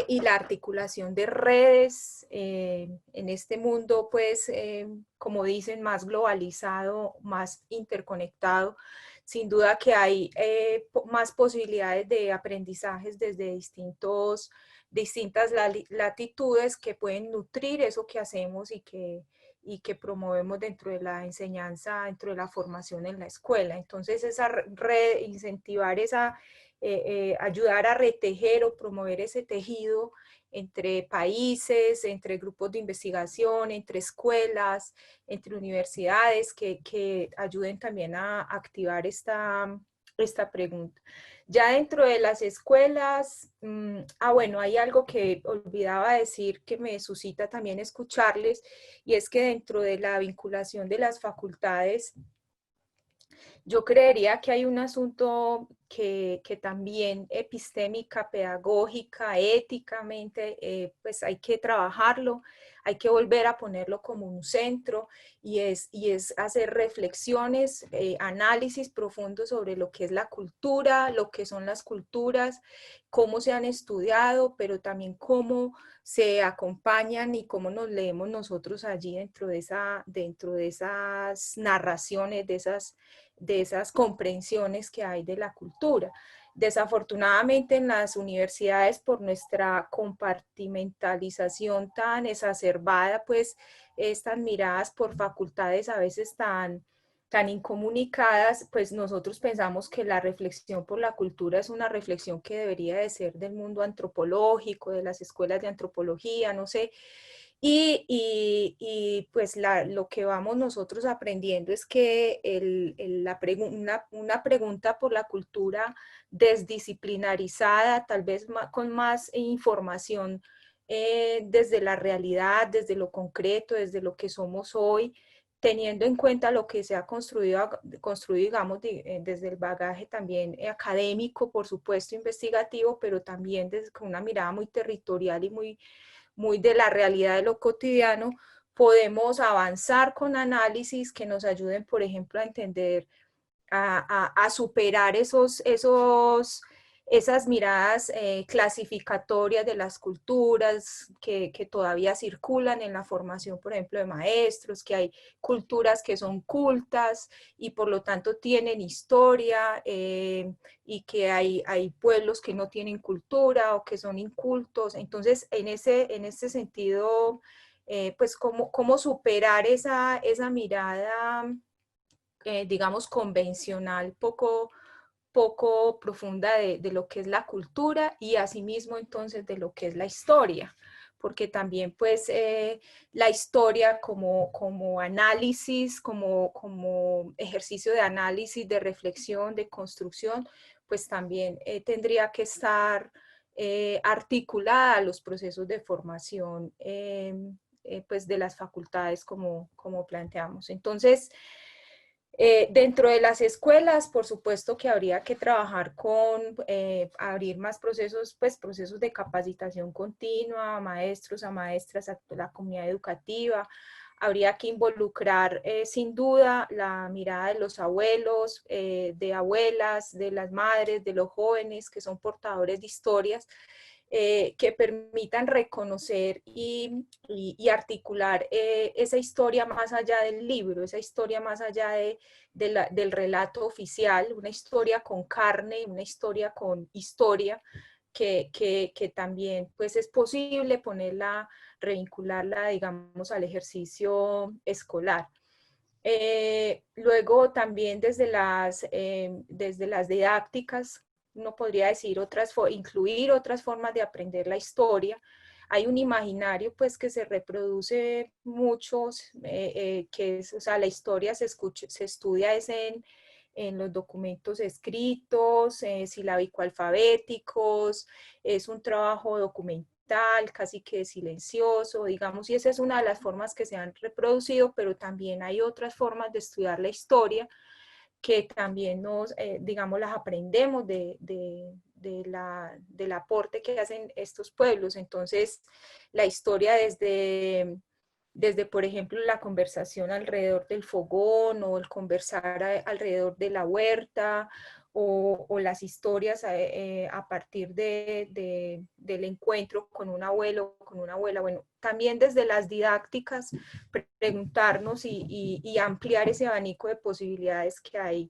y la articulación de redes en este mundo, pues, como dicen, más globalizado, más interconectado. Sin duda que hay más posibilidades de aprendizajes desde distintas latitudes que pueden nutrir eso que hacemos y que promovemos dentro de la enseñanza, dentro de la formación en la escuela. Entonces, incentivar ayudar a retejer o promover ese tejido entre países, entre grupos de investigación, entre escuelas, entre universidades, que ayuden también a activar esta pregunta. Ya dentro de las escuelas, bueno, hay algo que olvidaba decir que me suscita también escucharles, y es que dentro de la vinculación de las facultades, yo creería que hay un asunto que también epistémica, pedagógica, éticamente, pues hay que trabajarlo, hay que volver a ponerlo como un centro y es hacer reflexiones, análisis profundos sobre lo que es la cultura, lo que son las culturas, cómo se han estudiado, pero también cómo se acompañan y cómo nos leemos nosotros allí dentro de esas narraciones, de esas comprensiones que hay de la cultura. Desafortunadamente en las universidades, por nuestra compartimentalización tan exacerbada, pues estas miradas por facultades a veces tan incomunicadas, pues nosotros pensamos que la reflexión por la cultura es una reflexión que debería de ser del mundo antropológico, de las escuelas de antropología, no sé. Y pues lo que vamos nosotros aprendiendo es que una pregunta por la cultura desdisciplinarizada, tal vez con más información desde la realidad, desde lo concreto, desde lo que somos hoy, teniendo en cuenta lo que se ha construido digamos, desde el bagaje también académico, por supuesto, investigativo, pero también con una mirada muy territorial y muy de la realidad de lo cotidiano, podemos avanzar con análisis que nos ayuden, por ejemplo, a entender, a superar esas miradas clasificatorias de las culturas que todavía circulan en la formación, por ejemplo, de maestros, que hay culturas que son cultas y por lo tanto tienen historia, y que hay pueblos que no tienen cultura o que son incultos. Entonces, en ese sentido, pues cómo superar esa mirada, digamos, convencional, poco profunda de lo que es la cultura y asimismo entonces de lo que es la historia, porque también pues la historia como análisis, como ejercicio de análisis, de reflexión, de construcción, pues también tendría que estar articulada a los procesos de formación pues de las facultades como planteamos. Entonces, dentro de las escuelas, por supuesto que habría que trabajar con abrir más procesos, pues procesos de capacitación continua a maestros, a maestras, a la comunidad educativa. Habría que involucrar sin duda la mirada de los abuelos, de abuelas, de las madres, de los jóvenes que son portadores de historias, que permitan reconocer y articular esa historia más allá del libro, esa historia más allá del relato oficial, una historia con carne, una historia con historia, que también pues es posible ponerla, revincularla, digamos, al ejercicio escolar. Luego también desde las didácticas, uno podría decir incluir otras formas de aprender la historia. Hay un imaginario pues que se reproduce mucho, que es, o sea, la historia se estudia es en los documentos escritos, silábico-alfabéticos, es un trabajo documental, casi que silencioso, digamos, y esa es una de las formas que se han reproducido, pero también hay otras formas de estudiar la historia que también digamos, las aprendemos del aporte que hacen estos pueblos. Entonces, la historia desde, por ejemplo, la conversación alrededor del fogón o el conversar alrededor de la huerta o las historias a partir del encuentro con un abuelo, con una abuela. Bueno, también desde las didácticas preguntarnos y ampliar ese abanico de posibilidades que hay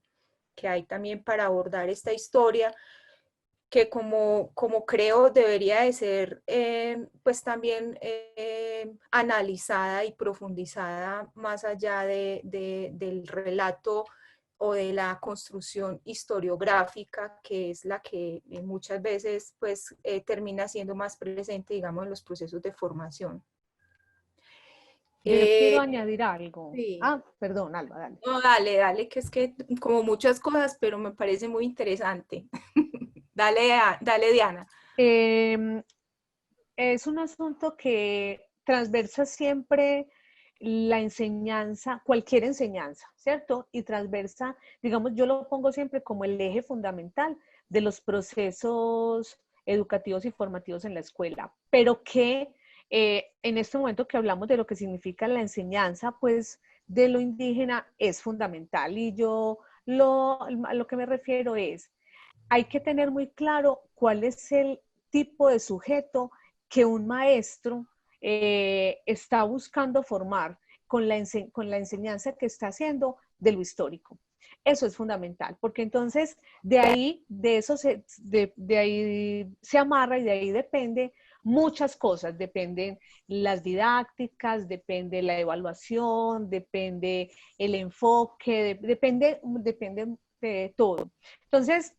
también para abordar esta historia, que como creo debería de ser pues también analizada y profundizada más allá del relato o de la construcción historiográfica, que es la que muchas veces pues termina siendo más presente, digamos, en los procesos de formación. Yo quiero añadir algo. Sí. Perdón, Alba, dale. No, dale, que es que como muchas cosas, pero me parece muy interesante. Dale, Diana. Es un asunto que transversa siempre la enseñanza, cualquier enseñanza, ¿cierto? Y transversa, digamos, yo lo pongo siempre como el eje fundamental de los procesos educativos y formativos en la escuela, pero que en este momento que hablamos de lo que significa la enseñanza, pues de lo indígena es fundamental. Y yo a lo que me refiero es, hay que tener muy claro cuál es el tipo de sujeto que un maestro está buscando formar con la enseñanza que está haciendo de lo histórico. Eso es fundamental, porque entonces de ahí se amarra y de ahí depende muchas cosas. Dependen las didácticas, depende la evaluación, depende el enfoque, depende de todo. Entonces,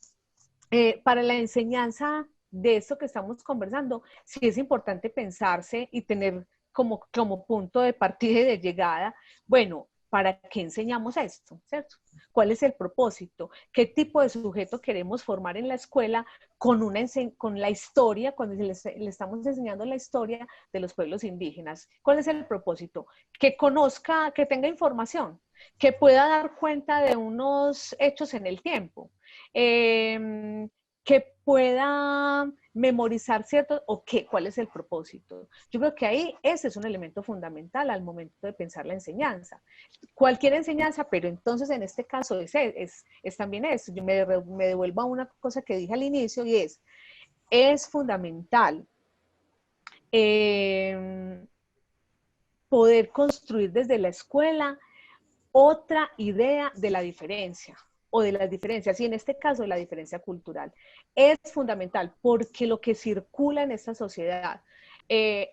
para la enseñanza de esto que estamos conversando, sí es importante pensarse y tener como punto de partida y de llegada, bueno, ¿para qué enseñamos esto? ¿Cierto? ¿Cuál es el propósito? ¿Qué tipo de sujeto queremos formar en la escuela con la historia, cuando le estamos enseñando la historia de los pueblos indígenas? ¿Cuál es el propósito? Que conozca, que tenga información, que pueda dar cuenta de unos hechos en el tiempo, que que pueda memorizar cierto, o qué, cuál es el propósito. Yo creo que ahí ese es un elemento fundamental al momento de pensar la enseñanza. Cualquier enseñanza, pero entonces en este caso es también eso. Yo me devuelvo a una cosa que dije al inicio y es fundamental poder construir desde la escuela otra idea de la diferencia o de las diferencias, y en este caso de la diferencia cultural. Es fundamental porque lo que circula en esta sociedad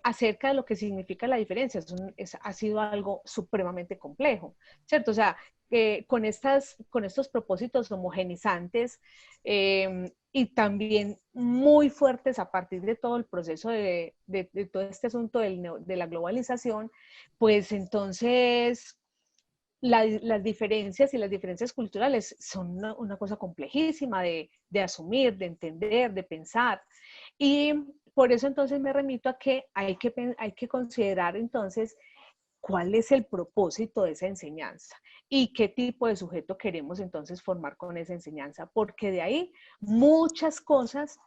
acerca de lo que significa la diferencia ha sido algo supremamente complejo, ¿cierto? O sea, con estos propósitos homogenizantes y también muy fuertes a partir de todo el proceso de todo este asunto de la globalización, pues entonces las diferencias y las diferencias culturales son una cosa complejísima de asumir, de entender, de pensar. Y por eso entonces me remito a que hay que considerar entonces cuál es el propósito de esa enseñanza y qué tipo de sujeto queremos entonces formar con esa enseñanza, porque de ahí muchas cosas,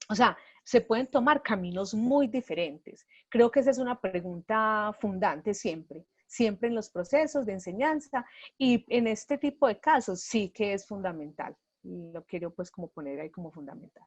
o sea, se pueden tomar caminos muy diferentes. Creo que esa es una pregunta fundante siempre en los procesos de enseñanza, y en este tipo de casos sí que es fundamental. Lo quiero pues como poner ahí como fundamental.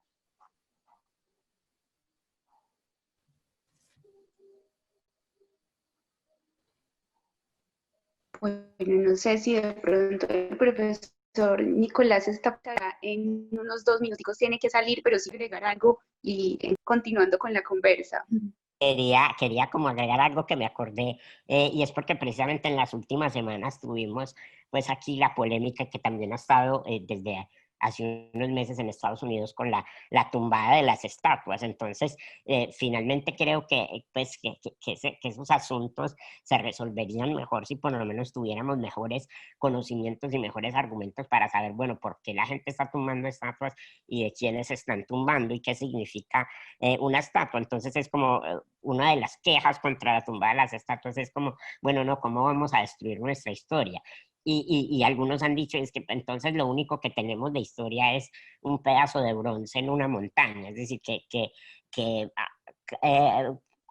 Bueno, no sé si de pronto el profesor Nicolás está en unos 2 minuticos, tiene que salir, pero sí agregar algo y continuando con la conversa. Quería como agregar algo que me acordé, y es porque precisamente en las últimas semanas tuvimos pues aquí la polémica que también ha estado desde hace unos meses en Estados Unidos con la tumbada de las estatuas. Entonces, finalmente creo que, pues, que esos asuntos se resolverían mejor si por lo menos tuviéramos mejores conocimientos y mejores argumentos para saber, bueno, por qué la gente está tumbando estatuas y de quiénes están tumbando y qué significa una estatua. Entonces es como una de las quejas contra la tumba de las estatuas es como, bueno, no, ¿cómo vamos a destruir nuestra historia? Y algunos han dicho es que entonces lo único que tenemos de historia es un pedazo de bronce en una montaña, es decir, que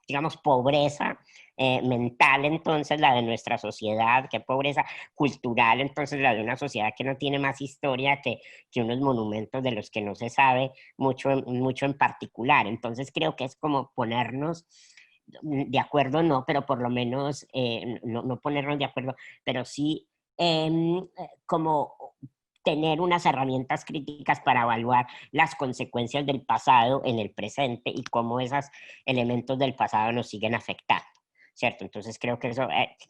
digamos, pobreza mental, entonces la de nuestra sociedad, qué pobreza cultural, entonces la de una sociedad que no tiene más historia que unos monumentos de los que no se sabe mucho en particular. Entonces creo que es como ponernos de acuerdo, no, pero por lo menos no ponernos de acuerdo, pero sí como tener unas herramientas críticas para evaluar las consecuencias del pasado en el presente y cómo esos elementos del pasado nos siguen afectando, ¿cierto? Entonces creo que,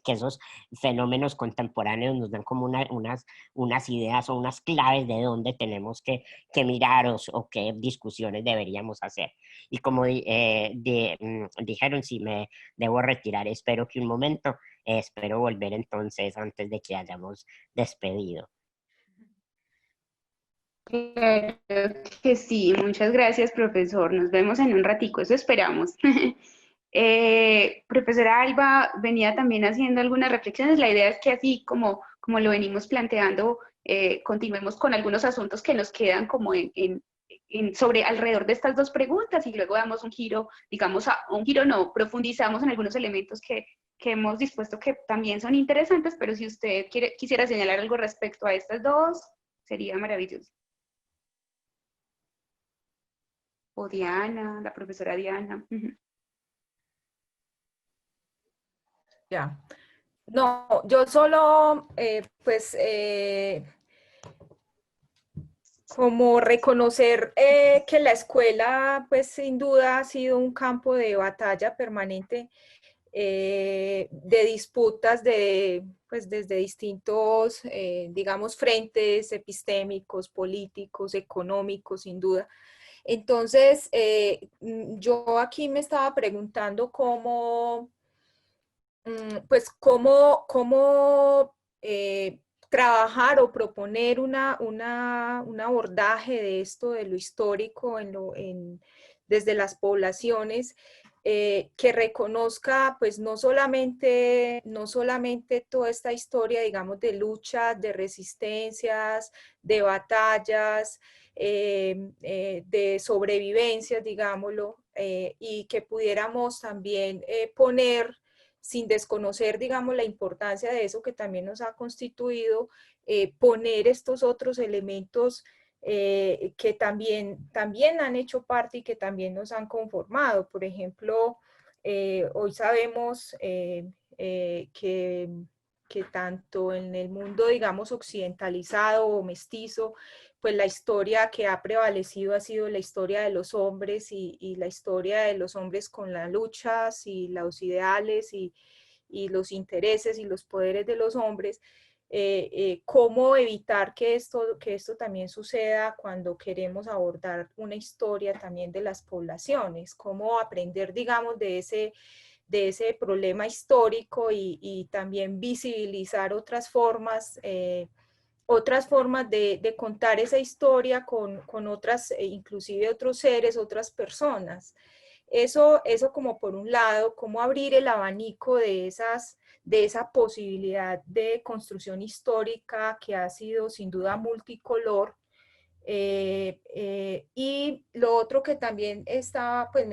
que esos fenómenos contemporáneos nos dan como unas ideas o unas claves de dónde tenemos que mirar o qué discusiones deberíamos hacer. Y como dijeron, si me debo retirar, espero que un momento, espero volver entonces antes de que hayamos despedido. Claro que sí, muchas gracias, profesor. Nos vemos en un ratico, eso esperamos. Profesora Alba venía también haciendo algunas reflexiones. La idea es que así como lo venimos planteando, continuemos con algunos asuntos que nos quedan como sobre alrededor de estas dos preguntas, y luego damos un giro, digamos, un giro no, profundizamos en algunos elementos que hemos dispuesto que también son interesantes, pero si usted quisiera señalar algo respecto a estas dos, sería maravilloso. O Diana, la profesora Diana. Ya. No, yo solo, como reconocer que la escuela, pues sin duda ha sido un campo de batalla permanente, de disputas pues desde distintos, digamos, frentes epistémicos, políticos, económicos, sin duda. Entonces, yo aquí me estaba preguntando cómo trabajar o proponer un abordaje de esto, de lo histórico desde las poblaciones, que reconozca pues no solamente toda esta historia, digamos, de luchas, de resistencias, de batallas, de sobrevivencia, digámoslo, y que pudiéramos también poner, sin desconocer, digamos, la importancia de eso que también nos ha constituido, poner estos otros elementos que también han hecho parte y que también nos han conformado. Por ejemplo, hoy sabemos que tanto en el mundo, digamos, occidentalizado o mestizo, pues la historia que ha prevalecido ha sido la historia de los hombres y la historia de los hombres con las luchas y los ideales y los intereses y los poderes de los hombres. Cómo evitar que esto también suceda cuando queremos abordar una historia también de las poblaciones, cómo aprender, digamos, de ese problema histórico y también visibilizar otras formas de contar esa historia con otras, inclusive otros seres, otras personas. Eso como por un lado, cómo abrir el abanico de esa posibilidad de construcción histórica que ha sido sin duda multicolor. Y lo otro que también me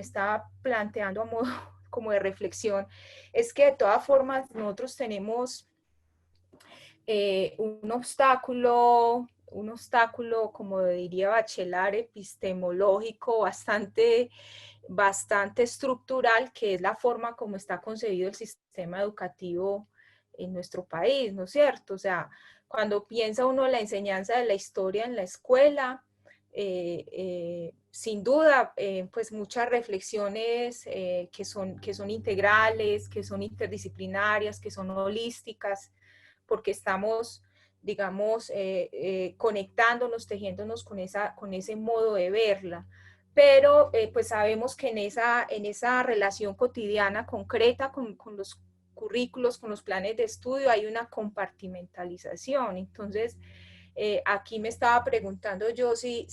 estaba planteando a modo como de reflexión, es que de todas formas nosotros tenemos un obstáculo, como diría Bachelard, epistemológico bastante estructural, que es la forma como está concebido el sistema educativo en nuestro país, ¿no es cierto? O sea, cuando piensa uno en la enseñanza de la historia en la escuela, sin duda, pues muchas reflexiones que son integrales, que son interdisciplinarias, que son holísticas, porque estamos, digamos, conectándonos, tejiéndonos con ese modo de verla. Pero pues sabemos que en esa relación cotidiana, concreta, con los currículos, con los planes de estudio, hay una compartimentalización. Entonces, aquí me estaba preguntando yo si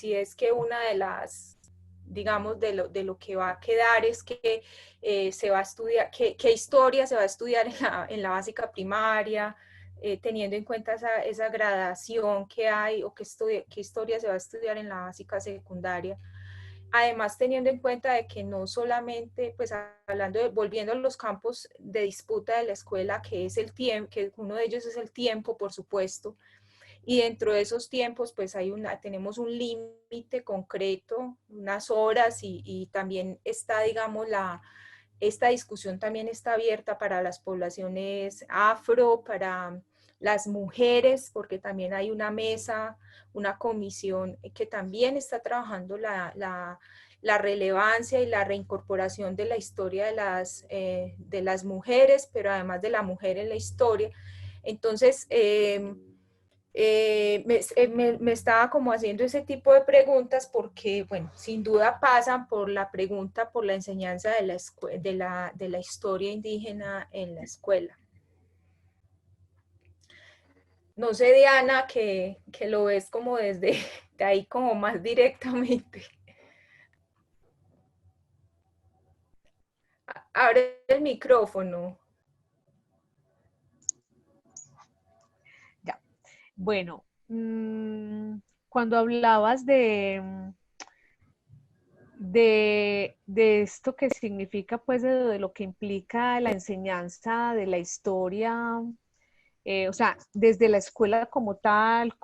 es que una de las, digamos, de lo que va a quedar es que se va a estudiar, qué historia se va a estudiar en la básica primaria, teniendo en cuenta esa gradación que hay, o qué historia se va a estudiar en la básica secundaria. Además, teniendo en cuenta de que no solamente, pues volviendo a los campos de disputa de la escuela, que es el tiempo, que uno de ellos es el tiempo, por supuesto, y dentro de esos tiempos, pues tenemos un límite concreto, unas horas, y también está, digamos, esta discusión también está abierta para las poblaciones afro, para las mujeres, porque también hay una mesa, una comisión que también está trabajando la relevancia y la reincorporación de la historia de las mujeres, pero además de la mujer en la historia. Entonces, me estaba como haciendo ese tipo de preguntas porque, bueno, sin duda pasan por la pregunta, por la enseñanza de la historia indígena en la escuela. No sé, Diana, que lo ves como desde de ahí como más directamente. Abre el micrófono. Ya. Bueno, cuando hablabas de esto que significa, pues, de lo que implica la enseñanza de la historia, o sea, desde la escuela como tal,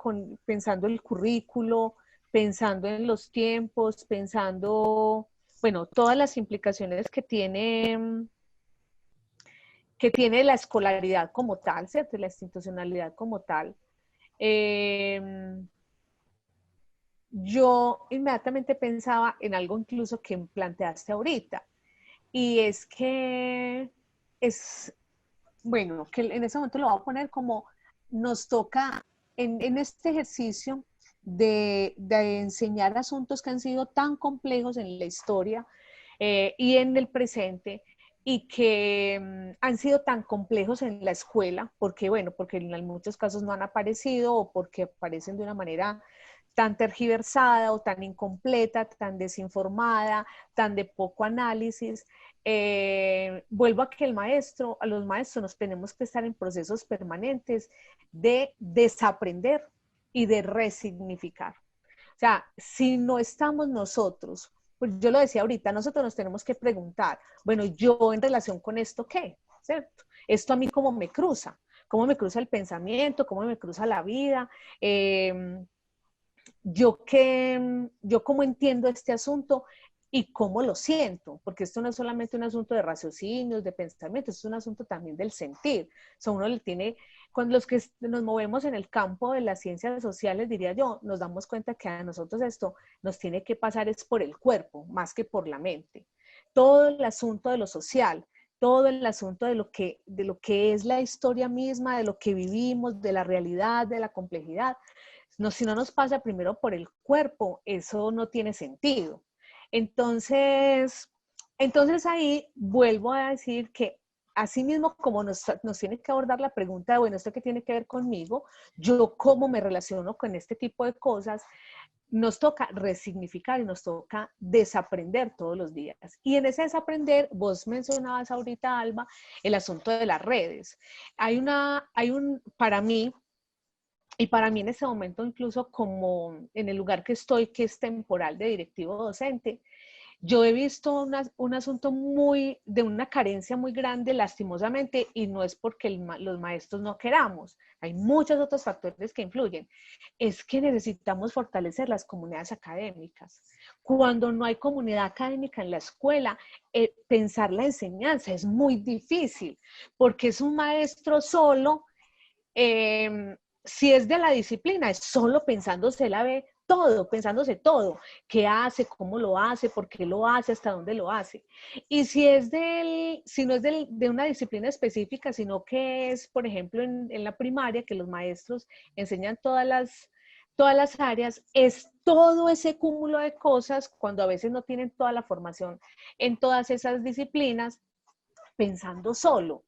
pensando el currículo, pensando en los tiempos, pensando, bueno, todas las implicaciones que tiene la escolaridad como tal, ¿cierto? La institucionalidad como tal. Yo inmediatamente pensaba en algo incluso que planteaste ahorita, y es que bueno, que en ese momento lo voy a poner como nos toca en este ejercicio de enseñar asuntos que han sido tan complejos en la historia y en el presente, y que han sido tan complejos en la escuela, porque bueno, porque en muchos casos no han aparecido o porque aparecen de una manera tan tergiversada o tan incompleta, tan desinformada, tan de poco análisis. Vuelvo a que a los maestros nos tenemos que estar en procesos permanentes de desaprender y de resignificar. O sea, si no estamos nosotros, pues yo lo decía ahorita, nosotros nos tenemos que preguntar, bueno, yo en relación con esto, ¿qué? ¿Cierto? Esto a mí cómo me cruza el pensamiento, cómo me cruza la vida, yo cómo entiendo este asunto y cómo lo siento, porque esto no es solamente un asunto de raciocinios, de pensamiento, es un asunto también del sentir. O sea, uno le tiene, con los que nos movemos en el campo de las ciencias sociales, diría yo, nos damos cuenta que a nosotros esto nos tiene que pasar es por el cuerpo, más que por la mente. Todo el asunto de lo social, todo el asunto de lo que es la historia misma, de lo que vivimos, de la realidad, de la complejidad, no, si no nos pasa primero por el cuerpo, eso no tiene sentido. Entonces ahí vuelvo a decir que así mismo como nos tiene que abordar la pregunta de, bueno, ¿esto qué tiene que ver conmigo? Yo cómo me relaciono con este tipo de cosas, nos toca resignificar y nos toca desaprender todos los días. Y en ese desaprender, vos mencionabas ahorita, Alba, el asunto de las redes. Para mí, y para mí en ese momento, incluso como en el lugar que estoy, que es temporal de directivo docente, yo he visto un asunto de una carencia muy grande, lastimosamente, y no es porque los maestros no queramos, hay muchos otros factores que influyen, es que necesitamos fortalecer las comunidades académicas. Cuando no hay comunidad académica en la escuela, pensar la enseñanza es muy difícil, porque es un maestro solo, si es de la disciplina, es solo pensándose pensándose todo, qué hace, cómo lo hace, por qué lo hace, hasta dónde lo hace. Y si no es de una disciplina específica, sino que es, por ejemplo, en la primaria, que los maestros enseñan todas las áreas, es todo ese cúmulo de cosas, cuando a veces no tienen toda la formación en todas esas disciplinas, pensando solo.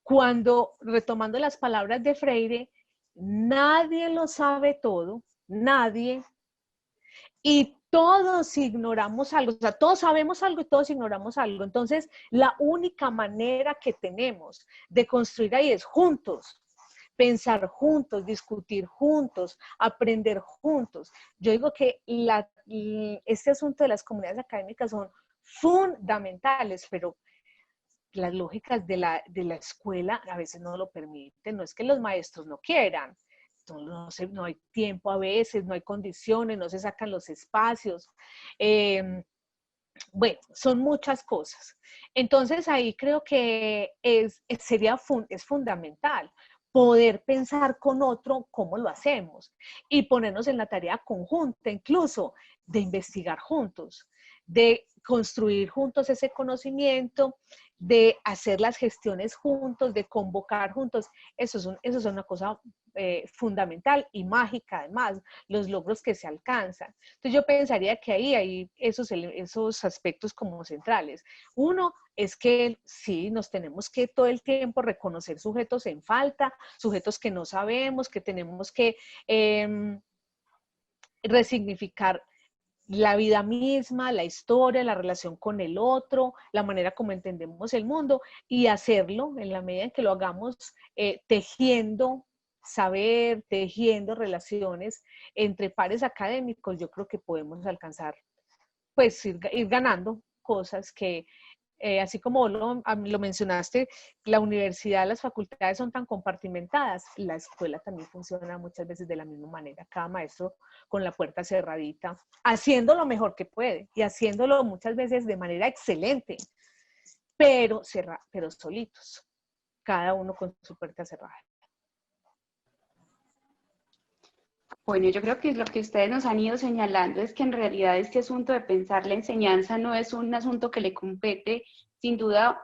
Cuando, retomando las palabras de Freire, nadie lo sabe todo, nadie, y todos ignoramos algo, o sea, todos sabemos algo y todos ignoramos algo. Entonces, la única manera que tenemos de construir ahí es juntos, pensar juntos, discutir juntos, aprender juntos. Yo digo que este asunto de las comunidades académicas son fundamentales, pero las lógicas de la escuela a veces no lo permiten, no es que los maestros no quieran, no hay tiempo a veces, no hay condiciones, no se sacan los espacios. Bueno, son muchas cosas. Entonces ahí creo que es fundamental poder pensar con otro cómo lo hacemos y ponernos en la tarea conjunta, incluso de investigar juntos, de construir juntos ese conocimiento, de hacer las gestiones juntos, de convocar juntos. Eso es una cosa fundamental y mágica, además, los logros que se alcanzan. Entonces yo pensaría que ahí hay esos aspectos como centrales. Uno es que sí, nos tenemos que todo el tiempo reconocer sujetos en falta, sujetos que no sabemos, que tenemos que resignificar la vida misma, la historia, la relación con el otro, la manera como entendemos el mundo, y hacerlo en la medida en que lo hagamos tejiendo saber, tejiendo relaciones entre pares académicos. Yo creo que podemos alcanzar, pues ir ganando cosas que, así como lo mencionaste, la universidad, las facultades son tan compartimentadas, la escuela también funciona muchas veces de la misma manera, cada maestro con la puerta cerradita, haciendo lo mejor que puede y haciéndolo muchas veces de manera excelente, pero solitos, cada uno con su puerta cerrada. Bueno, yo creo que lo que ustedes nos han ido señalando es que en realidad este asunto de pensar la enseñanza no es un asunto que le compete sin duda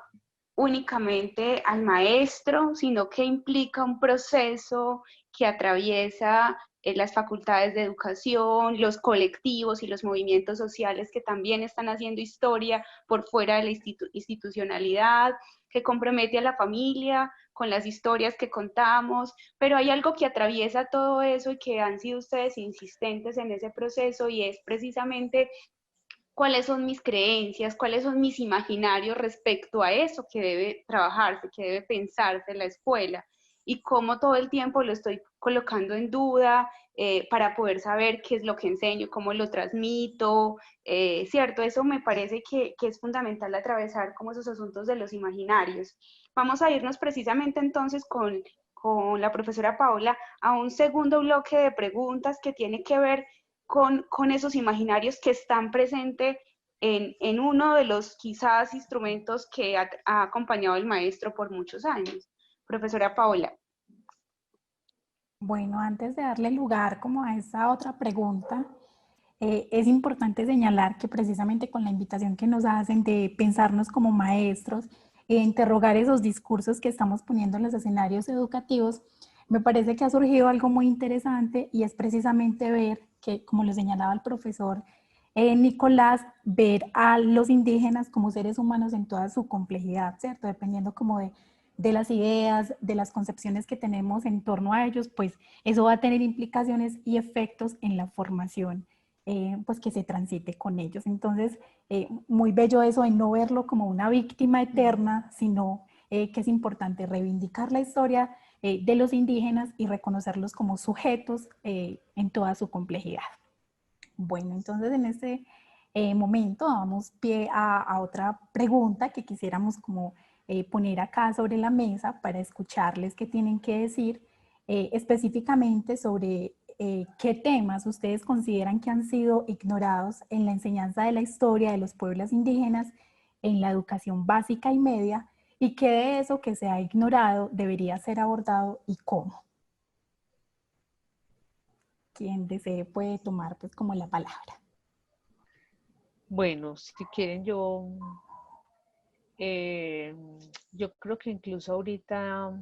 únicamente al maestro, sino que implica un proceso que atraviesa las facultades de educación, los colectivos y los movimientos sociales que también están haciendo historia por fuera de la institucionalidad, que compromete a la familia con las historias que contamos, pero hay algo que atraviesa todo eso y que han sido ustedes insistentes en ese proceso, y es precisamente cuáles son mis creencias, cuáles son mis imaginarios respecto a eso que debe trabajarse, que debe pensarse en la escuela, y cómo todo el tiempo lo estoy colocando en duda, para poder saber qué es lo que enseño, cómo lo transmito, ¿cierto? Eso me parece que es fundamental atravesar como esos asuntos de los imaginarios. Vamos a irnos precisamente entonces con la profesora Paola a un segundo bloque de preguntas que tiene que ver con esos imaginarios que están presentes en uno de los quizás instrumentos que ha acompañado el maestro por muchos años. Profesora Paola. Bueno, antes de darle lugar como a esa otra pregunta, es importante señalar que precisamente con la invitación que nos hacen de pensarnos como maestros, interrogar esos discursos que estamos poniendo en los escenarios educativos, me parece que ha surgido algo muy interesante y es precisamente ver que, como lo señalaba el profesor Nicolás, ver a los indígenas como seres humanos en toda su complejidad, ¿cierto? Dependiendo como de las ideas, de las concepciones que tenemos en torno a ellos, pues eso va a tener implicaciones y efectos en la formación pues que se transite con ellos. Entonces, muy bello eso de no verlo como una víctima eterna, sino que es importante reivindicar la historia de los indígenas y reconocerlos como sujetos en toda su complejidad. Bueno, entonces en este momento damos pie a otra pregunta que quisiéramos como poner acá sobre la mesa para escucharles qué tienen que decir específicamente sobre qué temas ustedes consideran que han sido ignorados en la enseñanza de la historia de los pueblos indígenas en la educación básica y media y qué de eso que se ha ignorado debería ser abordado y cómo. Quien desee puede tomar pues como la palabra. Bueno, si quieren yo creo que incluso ahorita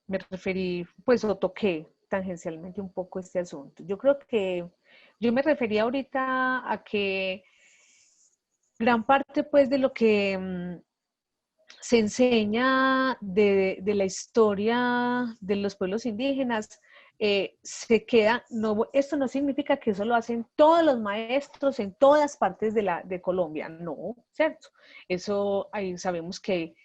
me referí, pues, o toqué tangencialmente un poco este asunto. Yo creo que yo me refería ahorita a que gran parte, pues, de lo que se enseña de la historia de los pueblos indígenas se queda, no, esto no significa que eso lo hacen todos los maestros en todas partes de Colombia, no, ¿cierto? Eso ahí sabemos que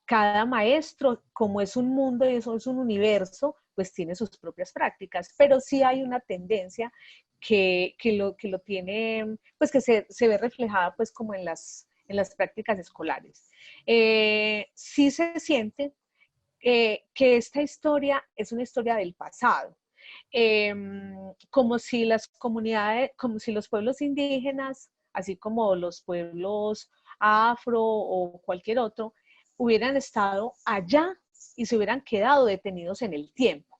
cada maestro, como es un mundo y eso es un universo, pues tiene sus propias prácticas, pero sí hay una tendencia que lo tiene, pues que se ve reflejada pues como en las prácticas escolares. Sí se siente que esta historia es una historia del pasado, como si las comunidades, como si los pueblos indígenas, así como los pueblos afro o cualquier otro, hubieran estado allá y se hubieran quedado detenidos en el tiempo.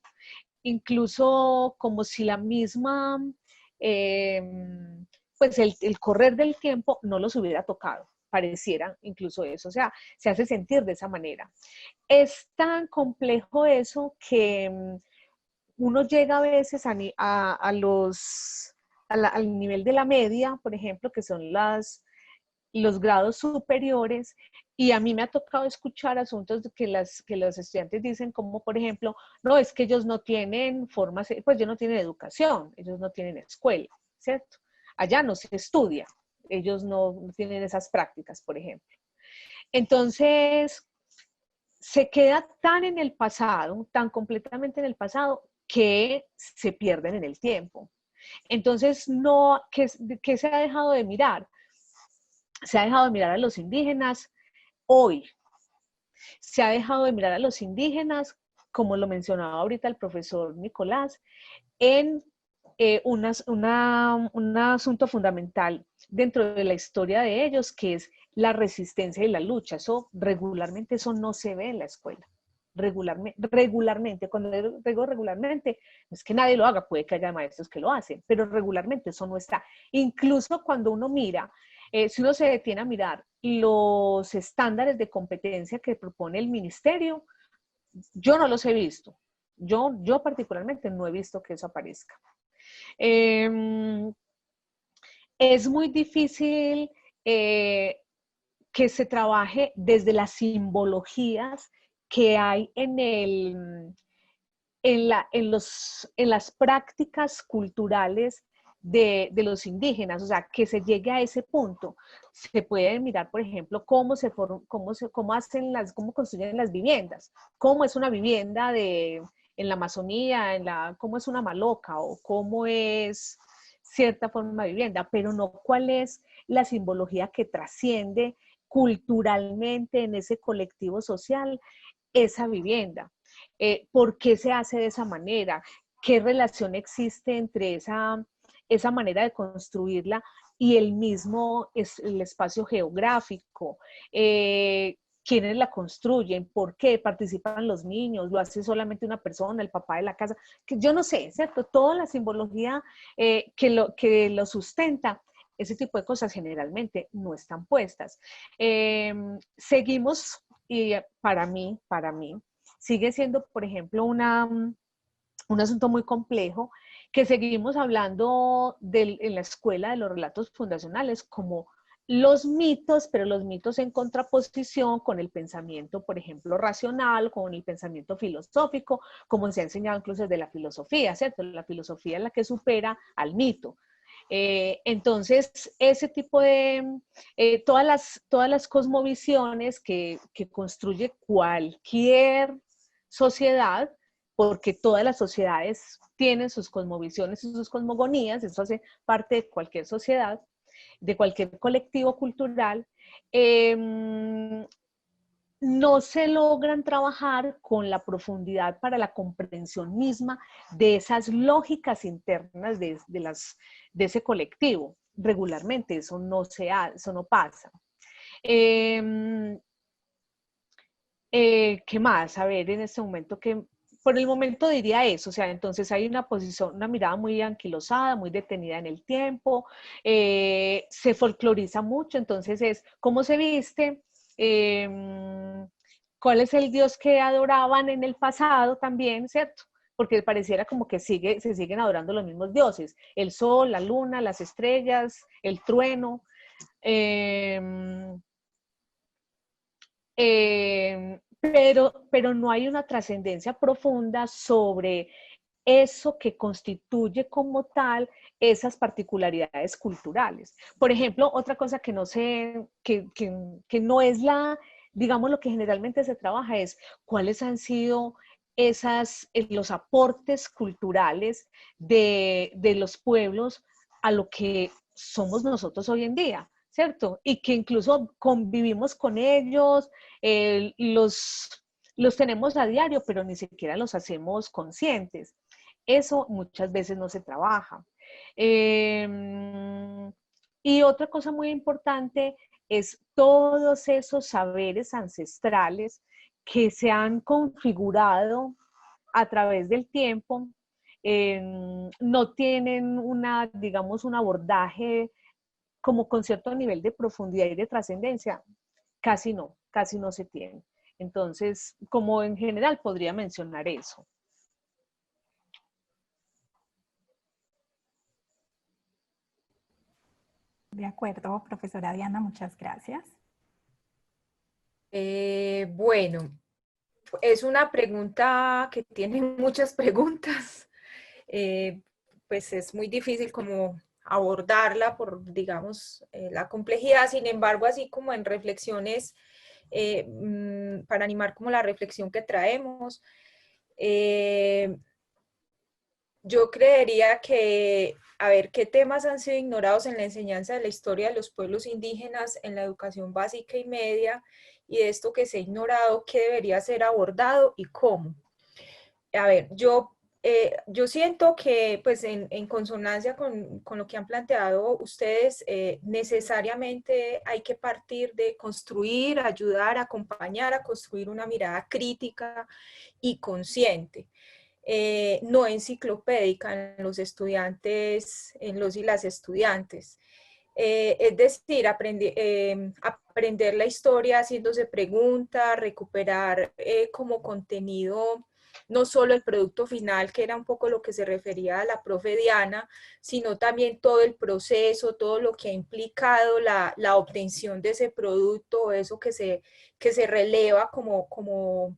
Incluso como si la misma, pues el correr del tiempo no los hubiera tocado, pareciera incluso eso, o sea, se hace sentir de esa manera. Es tan complejo eso que uno llega a veces al nivel de la media, por ejemplo, que son los grados superiores, y a mí me ha tocado escuchar asuntos que los estudiantes dicen como, por ejemplo, no, es que ellos no tienen formas, pues ellos no tienen educación, ellos no tienen escuela, ¿cierto? Allá no se estudia, ellos no tienen esas prácticas, por ejemplo. Entonces, se queda tan en el pasado, tan completamente en el pasado, que se pierden en el tiempo. Entonces, no, ¿qué se ha dejado de mirar? Se ha dejado de mirar a los indígenas hoy. Se ha dejado de mirar a los indígenas, como lo mencionaba ahorita el profesor Nicolás, en un asunto fundamental dentro de la historia de ellos, que es la resistencia y la lucha. Eso regularmente, eso no se ve en la escuela. Regularmente, cuando digo regularmente, no es que nadie lo haga, puede que haya maestros que lo hacen, pero regularmente eso no está. Incluso cuando uno mira, si uno se detiene a mirar los estándares de competencia que propone el ministerio, yo no los he visto. Yo particularmente no he visto que eso aparezca. Es muy difícil que se trabaje desde las simbologías que hay en las prácticas culturales de los indígenas, o sea, que se llegue a ese punto. Se puede mirar, por ejemplo, cómo construyen las viviendas, cómo es una vivienda en la Amazonía, cómo es una maloca o cómo es cierta forma de vivienda, pero no cuál es la simbología que trasciende culturalmente en ese colectivo social esa vivienda. ¿Por qué se hace de esa manera? ¿Qué relación existe entre esa manera de construirla y el espacio geográfico? ¿Quiénes la construyen? ¿Por qué participan los niños? ¿Lo hace solamente una persona, el papá de la casa? Que yo no sé, ¿cierto? Toda la simbología que lo sustenta, ese tipo de cosas generalmente no están puestas. Seguimos, y para mí, sigue siendo, por ejemplo, un asunto muy complejo, que seguimos hablando en la escuela de los relatos fundacionales como los mitos, pero los mitos en contraposición con el pensamiento, por ejemplo, racional, con el pensamiento filosófico, como se ha enseñado incluso desde la filosofía, ¿cierto? La filosofía es la que supera al mito. Entonces, ese tipo de, todas las cosmovisiones que construye cualquier sociedad, porque todas las sociedades tienen sus cosmovisiones y sus cosmogonías, eso hace parte de cualquier sociedad, de cualquier colectivo cultural, no se logran trabajar con la profundidad para la comprensión misma de esas lógicas internas de ese colectivo. Regularmente eso eso no pasa. ¿Qué más? A ver, en este momento, por el momento diría eso, o sea, entonces hay una posición, una mirada muy anquilosada, muy detenida en el tiempo, se folcloriza mucho, entonces es cómo se viste, cuál es el dios que adoraban en el pasado también, ¿cierto? Porque pareciera como que se siguen adorando los mismos dioses, el sol, la luna, las estrellas, el trueno. Pero no hay una trascendencia profunda sobre eso que constituye como tal esas particularidades culturales. Por ejemplo, otra cosa que no sé, que no es digamos, lo que generalmente se trabaja es cuáles han sido los aportes culturales de los pueblos a lo que somos nosotros hoy en día, ¿cierto? Y que incluso convivimos con ellos, los tenemos a diario, pero ni siquiera los hacemos conscientes. Eso muchas veces no se trabaja. Y otra cosa muy importante es todos esos saberes ancestrales que se han configurado a través del tiempo, no tienen digamos, un abordaje como con cierto nivel de profundidad y de trascendencia. Casi no se tiene. Entonces, como en general podría mencionar eso. De acuerdo, profesora Diana, muchas gracias. Bueno, es una pregunta que tiene muchas preguntas. Pues es muy difícil como abordarla por, digamos, la complejidad. Sin embargo, así como en reflexiones, para animar como la reflexión que traemos, yo creería que, a ver, ¿qué temas han sido ignorados en la enseñanza de la historia de los pueblos indígenas en la educación básica y media? Y de esto que se ha ignorado, ¿qué debería ser abordado y cómo? A ver, yo siento que pues en consonancia con lo que han planteado ustedes, necesariamente hay que partir de construir, ayudar, acompañar a construir una mirada crítica y consciente. No enciclopédica en los estudiantes, en los y las estudiantes. Es decir, aprender la historia haciéndose preguntas, recuperar como contenido no solo el producto final, que era un poco lo que se refería a la profe Diana, sino también todo el proceso, todo lo que ha implicado la obtención de ese producto, eso que se releva como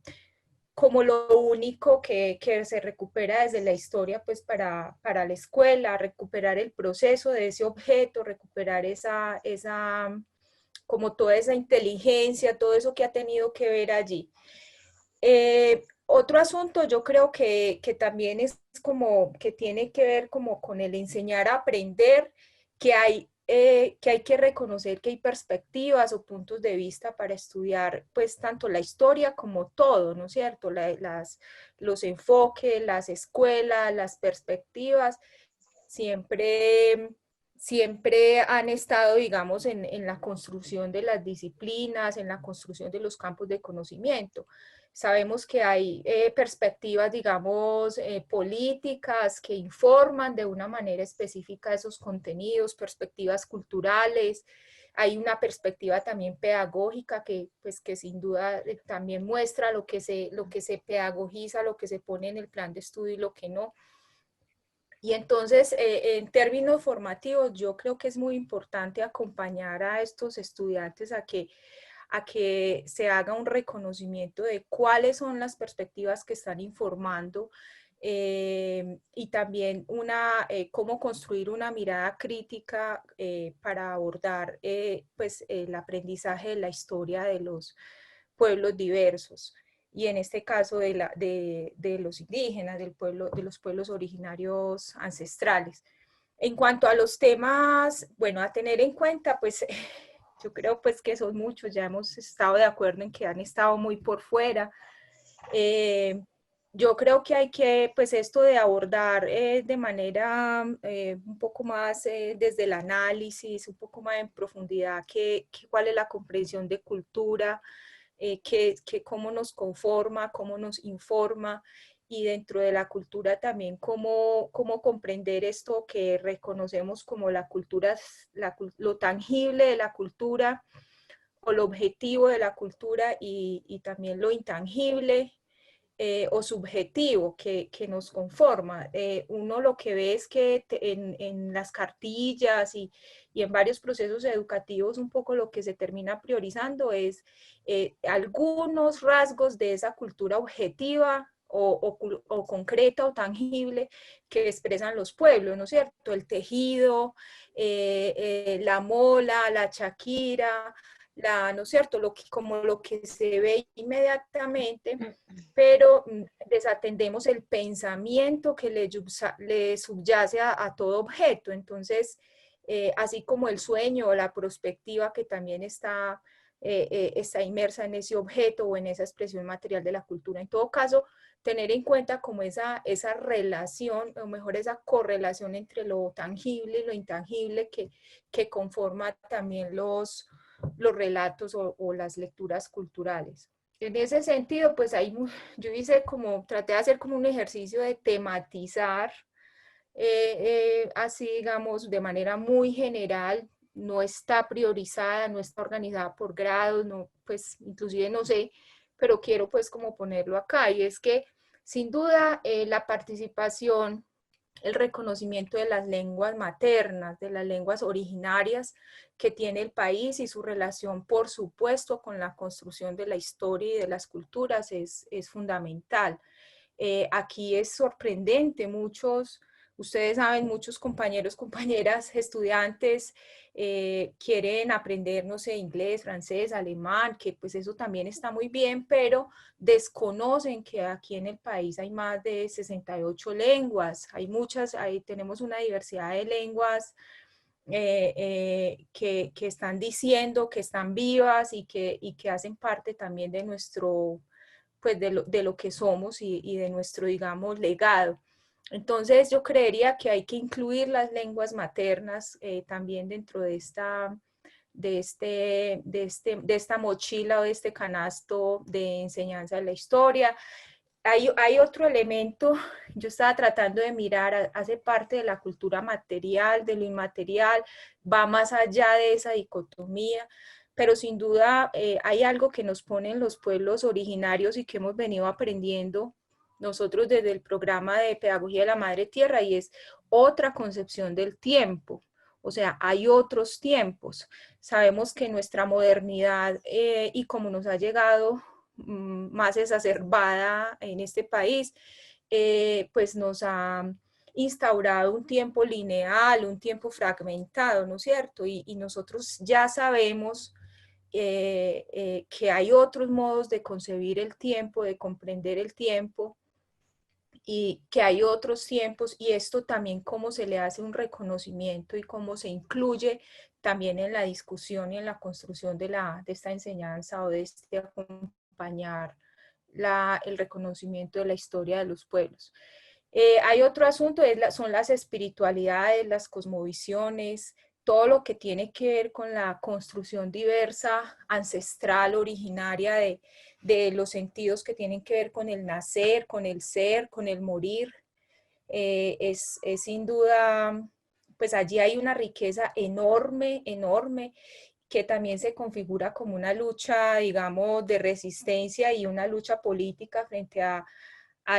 lo único que se recupera desde la historia pues para la escuela, recuperar el proceso de ese objeto, recuperar como toda esa inteligencia, todo eso que ha tenido que ver allí. Otro asunto yo creo que también es como que tiene que ver como con el enseñar a aprender, que hay que reconocer que hay perspectivas o puntos de vista para estudiar pues tanto la historia como todo, ¿no es cierto? Los enfoques, las escuelas, las perspectivas, siempre han estado, digamos, en la construcción de las disciplinas, en la construcción de los campos de conocimiento. Sabemos que hay perspectivas, digamos, políticas que informan de una manera específica esos contenidos, perspectivas culturales. Hay una perspectiva también pedagógica pues, que sin duda también muestra lo que se pedagogiza, lo que se pone en el plan de estudio y lo que no. Y entonces, en términos formativos, yo creo que es muy importante acompañar a estos estudiantes a que se haga un reconocimiento de cuáles son las perspectivas que están informando y también cómo construir una mirada crítica para abordar pues, el aprendizaje de la historia de los pueblos diversos. Y en este caso de los indígenas, de los pueblos originarios ancestrales. En cuanto a los temas, bueno, a tener en cuenta, pues yo creo pues que son muchos, ya hemos estado de acuerdo en que han estado muy por fuera. Yo creo que hay que, pues esto de abordar de manera un poco más desde el análisis, un poco más en profundidad, cuál es la comprensión de cultura, cómo nos conforma, cómo nos informa, y dentro de la cultura también cómo comprender esto que reconocemos como la cultura, lo tangible de la cultura o lo objetivo de la cultura y también lo intangible o subjetivo que nos conforma. Uno lo que ve es que en las cartillas y en varios procesos educativos un poco lo que se termina priorizando es algunos rasgos de esa cultura objetiva o concreta o tangible que expresan los pueblos, ¿no es cierto? El tejido, la mola, la chaquira, ¿no es cierto? Como lo que se ve inmediatamente, pero desatendemos el pensamiento que le subyace a todo objeto. Entonces, así como el sueño o la perspectiva que también está inmersa en ese objeto o en esa expresión material de la cultura. En todo caso, tener en cuenta como esa relación, o mejor esa correlación entre lo tangible y lo intangible que conforma también los relatos o las lecturas culturales. En ese sentido, pues ahí yo traté de hacer como un ejercicio de tematizar, así digamos, de manera muy general, no está priorizada, no está organizada por grados, no, pues inclusive no sé, pero quiero pues como ponerlo acá, y es que sin duda la participación, el reconocimiento de las lenguas maternas, de las lenguas originarias que tiene el país y su relación, por supuesto, con la construcción de la historia y de las culturas es fundamental. Aquí es sorprendente, ustedes saben, muchos compañeros, compañeras, estudiantes quieren aprender, no sé, inglés, francés, alemán, que pues eso también está muy bien, pero desconocen que aquí en el país hay más de 68 lenguas, tenemos una diversidad de lenguas que están diciendo que están vivas y que hacen parte también de nuestro, pues de lo que somos y de nuestro, digamos, legado. Entonces yo creería que hay que incluir las lenguas maternas también dentro de esta mochila o de este canasto de enseñanza de la historia. Hay otro elemento, yo estaba tratando de mirar, hace parte de la cultura material, de lo inmaterial, va más allá de esa dicotomía, pero sin duda hay algo que nos ponen los pueblos originarios y que hemos venido aprendiendo nosotros desde el programa de Pedagogía de la Madre Tierra, y es otra concepción del tiempo. O sea, hay otros tiempos. Sabemos que nuestra modernidad y como nos ha llegado más exacerbada en este país, pues nos ha instaurado un tiempo lineal, un tiempo fragmentado, ¿no es cierto? Y nosotros ya sabemos que hay otros modos de concebir el tiempo, de comprender el tiempo, y que hay otros tiempos, y esto también cómo se le hace un reconocimiento y cómo se incluye también en la discusión y en la construcción de esta enseñanza o de este acompañar el reconocimiento de la historia de los pueblos. Hay otro asunto, son las espiritualidades, las cosmovisiones, todo lo que tiene que ver con la construcción diversa, ancestral, originaria de los sentidos que tienen que ver con el nacer, con el ser, con el morir. Es sin duda, pues allí hay una riqueza enorme, enorme, que también se configura como una lucha, digamos, de resistencia y una lucha política frente a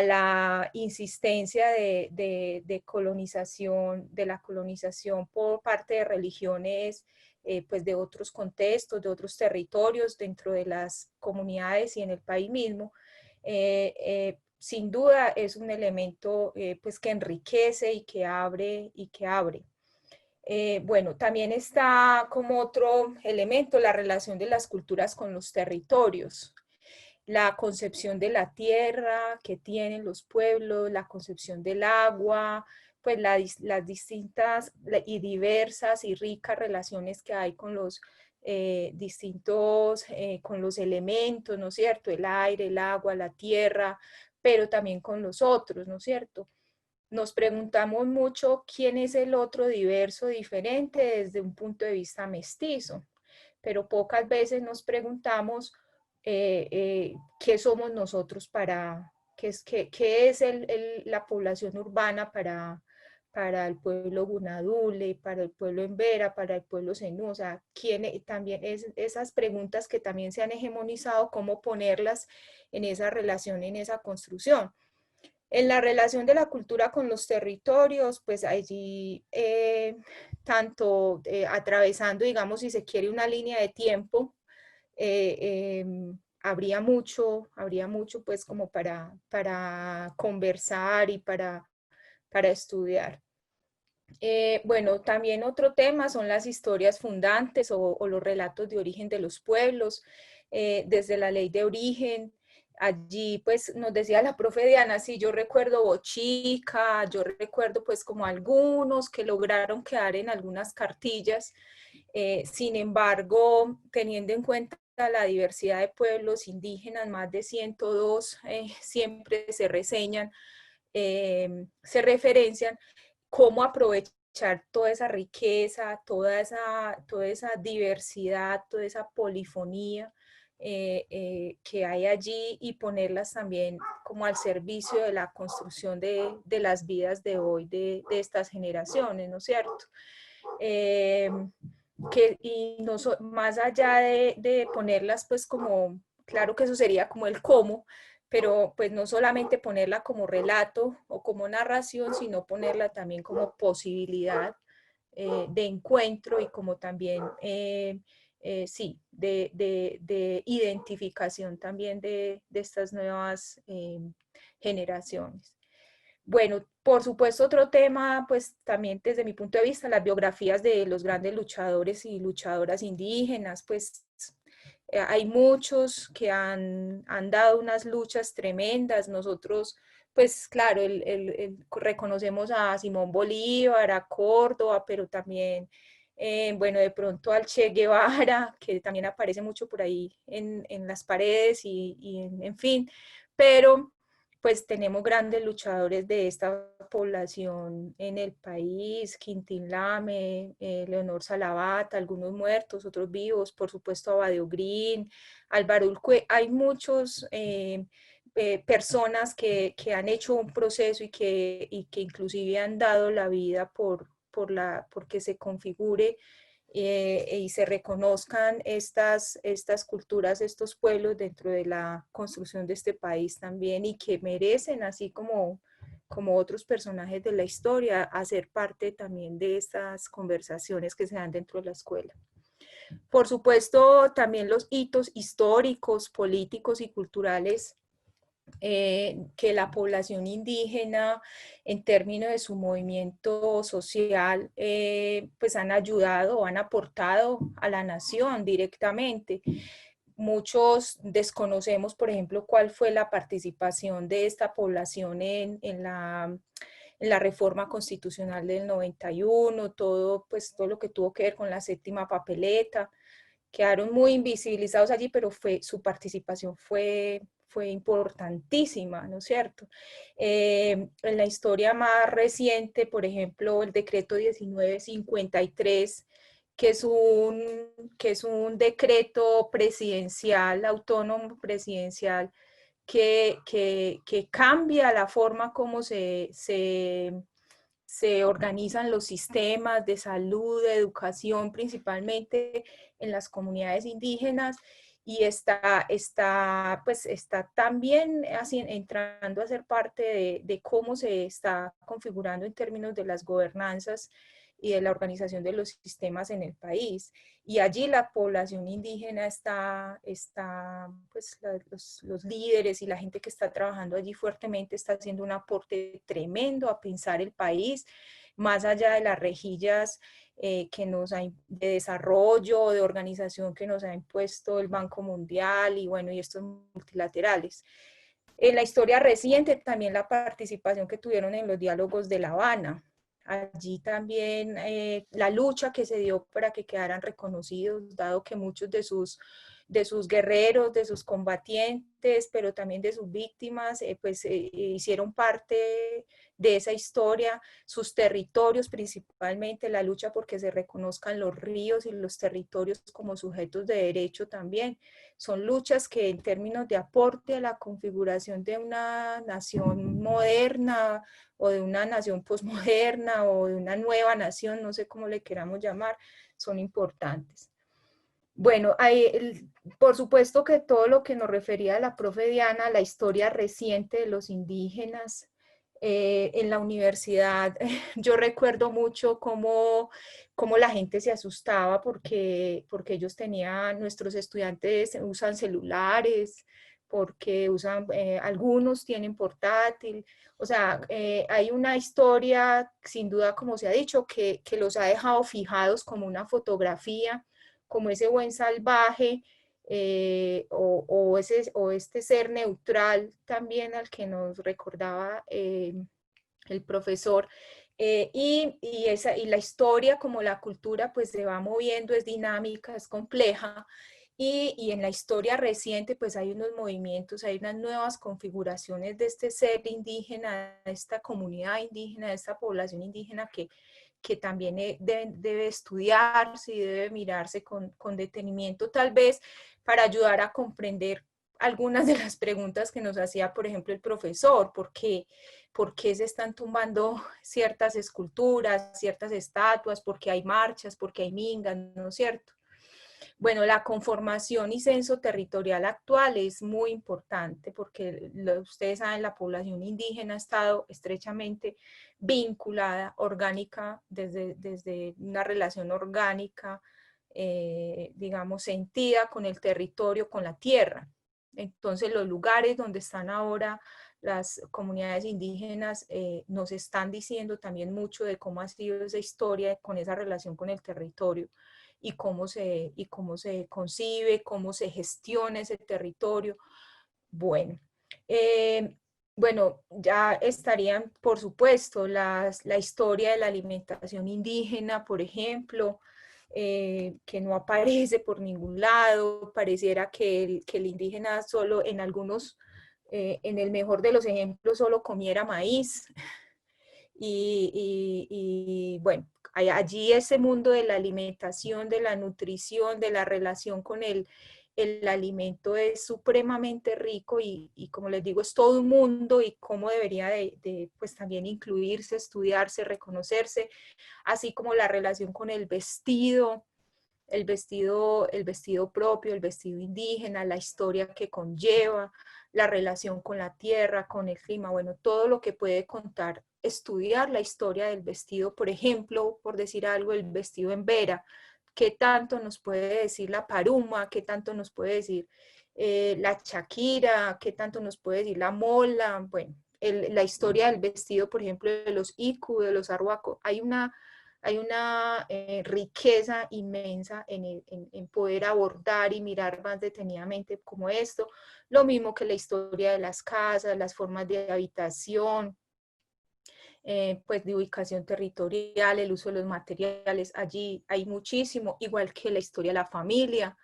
la insistencia de colonización, de la colonización por parte de religiones, pues de otros contextos, de otros territorios dentro de las comunidades y en el país mismo. Sin duda es un elemento pues que enriquece y que abre y que abre. Bueno, también está como otro elemento la relación de las culturas con los territorios, la concepción de la tierra que tienen los pueblos, la concepción del agua, pues las distintas y diversas y ricas relaciones que hay con los con los elementos, ¿no es cierto? El aire, el agua, la tierra, pero también con los otros, ¿no es cierto? Nos preguntamos mucho quién es el otro diverso, diferente desde un punto de vista mestizo, pero pocas veces nos preguntamos qué somos nosotros qué es la población urbana para el pueblo Gunadule, para el pueblo Embera, para el pueblo Zenú. O sea, también esas preguntas que también se han hegemonizado, cómo ponerlas en esa relación, en esa construcción. En la relación de la cultura con los territorios, pues allí tanto atravesando, digamos, si se quiere una línea de tiempo, habría mucho pues como para conversar y para estudiar. Bueno, también otro tema son las historias fundantes o los relatos de origen de los pueblos, desde la ley de origen. Allí pues nos decía la profe Diana, sí, yo recuerdo Bochica, yo recuerdo pues como algunos que lograron quedar en algunas cartillas. Sin embargo, teniendo en cuenta la diversidad de pueblos indígenas, más de 102 siempre se reseñan, se referencian cómo aprovechar toda esa riqueza, toda esa diversidad, toda esa polifonía que hay allí y ponerlas también como al servicio de la construcción de las vidas de hoy, de estas generaciones, ¿no es cierto? Y no más allá de ponerlas pues como, claro que eso sería como el cómo, pero pues no solamente ponerla como relato o como narración, sino ponerla también como posibilidad de encuentro y como también, sí, de identificación también de estas nuevas generaciones. Bueno, por supuesto, otro tema, pues también desde mi punto de vista, las biografías de los grandes luchadores y luchadoras indígenas, pues hay muchos que han dado unas luchas tremendas. Nosotros, pues claro, reconocemos a Simón Bolívar, a Córdoba, pero también, bueno, de pronto al Che Guevara, que también aparece mucho por ahí en las paredes y en fin, pero pues tenemos grandes luchadores de esta población en el país, Quintín Lame, Leonor Salavata, algunos muertos, otros vivos, por supuesto Abadio Green, Álvaro Ulcue, hay muchos personas que han hecho un proceso y que inclusive han dado la vida porque se configure y se reconozcan estas culturas, estos pueblos dentro de la construcción de este país también y que merecen, así como otros personajes de la historia, hacer parte también de estas conversaciones que se dan dentro de la escuela. Por supuesto, también los hitos históricos, políticos y culturales que la población indígena, en términos de su movimiento social, pues han ayudado o han aportado a la nación directamente. Muchos desconocemos, por ejemplo, cuál fue la participación de esta población en la reforma constitucional del 91, pues, todo lo que tuvo que ver con la séptima papeleta. Quedaron muy invisibilizados allí, pero su participación fue importantísima, ¿no es cierto? En la historia más reciente, por ejemplo, el decreto 1953, que es un decreto presidencial, autónomo presidencial, que cambia la forma como se organizan los sistemas de salud, de educación, principalmente en las comunidades indígenas, y está también entrando a ser parte de cómo se está configurando en términos de las gobernanzas y de la organización de los sistemas en el país. Y allí la población indígena pues los líderes y la gente que está trabajando allí fuertemente está haciendo un aporte tremendo a pensar el país, más allá de las rejillas de desarrollo, de organización que nos ha impuesto el Banco Mundial y bueno, y estos multilaterales. En la historia reciente también la participación que tuvieron en los diálogos de La Habana. Allí también la lucha que se dio para que quedaran reconocidos, dado que muchos de sus guerreros, de sus combatientes, pero también de sus víctimas, hicieron parte de esa historia, sus territorios principalmente, la lucha porque se reconozcan los ríos y los territorios como sujetos de derecho también. Son luchas que en términos de aporte a la configuración de una nación moderna o de una nación posmoderna o de una nueva nación, no sé cómo le queramos llamar, son importantes. Bueno, por supuesto que todo lo que nos refería a la profe Diana, la historia reciente de los indígenas en la universidad, yo recuerdo mucho cómo la gente se asustaba porque ellos nuestros estudiantes usan celulares, porque algunos tienen portátil. O sea, hay una historia, sin duda, como se ha dicho, que los ha dejado fijados como una fotografía, como ese buen salvaje, o este ser neutral también al que nos recordaba el profesor. Y la historia, como la cultura, pues se va moviendo, es dinámica, es compleja. Y en la historia reciente, pues hay unos movimientos, hay unas nuevas configuraciones de este ser indígena, de esta comunidad indígena, de esta población indígena que también debe estudiarse y debe mirarse con detenimiento, tal vez para ayudar a comprender algunas de las preguntas que nos hacía, por ejemplo, el profesor. ¿Por qué se están tumbando ciertas esculturas, ciertas estatuas? ¿Por qué hay marchas? ¿Por qué hay mingas? ¿No es cierto? Bueno, la conformación y censo territorial actual es muy importante porque ustedes saben, la población indígena ha estado estrechamente vinculada, orgánica, desde una relación orgánica, digamos, sentida con el territorio, con la tierra. Entonces, los lugares donde están ahora las comunidades indígenas nos están diciendo también mucho de cómo ha sido esa historia con esa relación con el territorio y cómo se concibe, cómo se gestiona ese territorio. Bueno, ya estarían, por supuesto, la historia de la alimentación indígena, por ejemplo, que no aparece por ningún lado. Pareciera que el indígena solo en algunos, en el mejor de los ejemplos, solo comiera maíz. Y bueno, allí ese mundo de la alimentación, de la nutrición, de la relación con el alimento es supremamente rico y como les digo, es todo un mundo y cómo debería pues también incluirse, estudiarse, reconocerse, así como la relación con el vestido propio, el vestido indígena, la historia que conlleva, la relación con la tierra, con el clima, bueno, todo lo que puede contar, estudiar la historia del vestido, por ejemplo, por decir algo, el vestido en Vera, qué tanto nos puede decir la paruma, qué tanto nos puede decir la chaquira, qué tanto nos puede decir la mola, bueno, la historia del vestido, por ejemplo, de los iku, de los arhuaco. Hay una riqueza inmensa en poder abordar y mirar más detenidamente como esto. Lo mismo que la historia de las casas, las formas de habitación, pues de ubicación territorial, el uso de los materiales. Allí hay muchísimo, igual que la historia de la familia,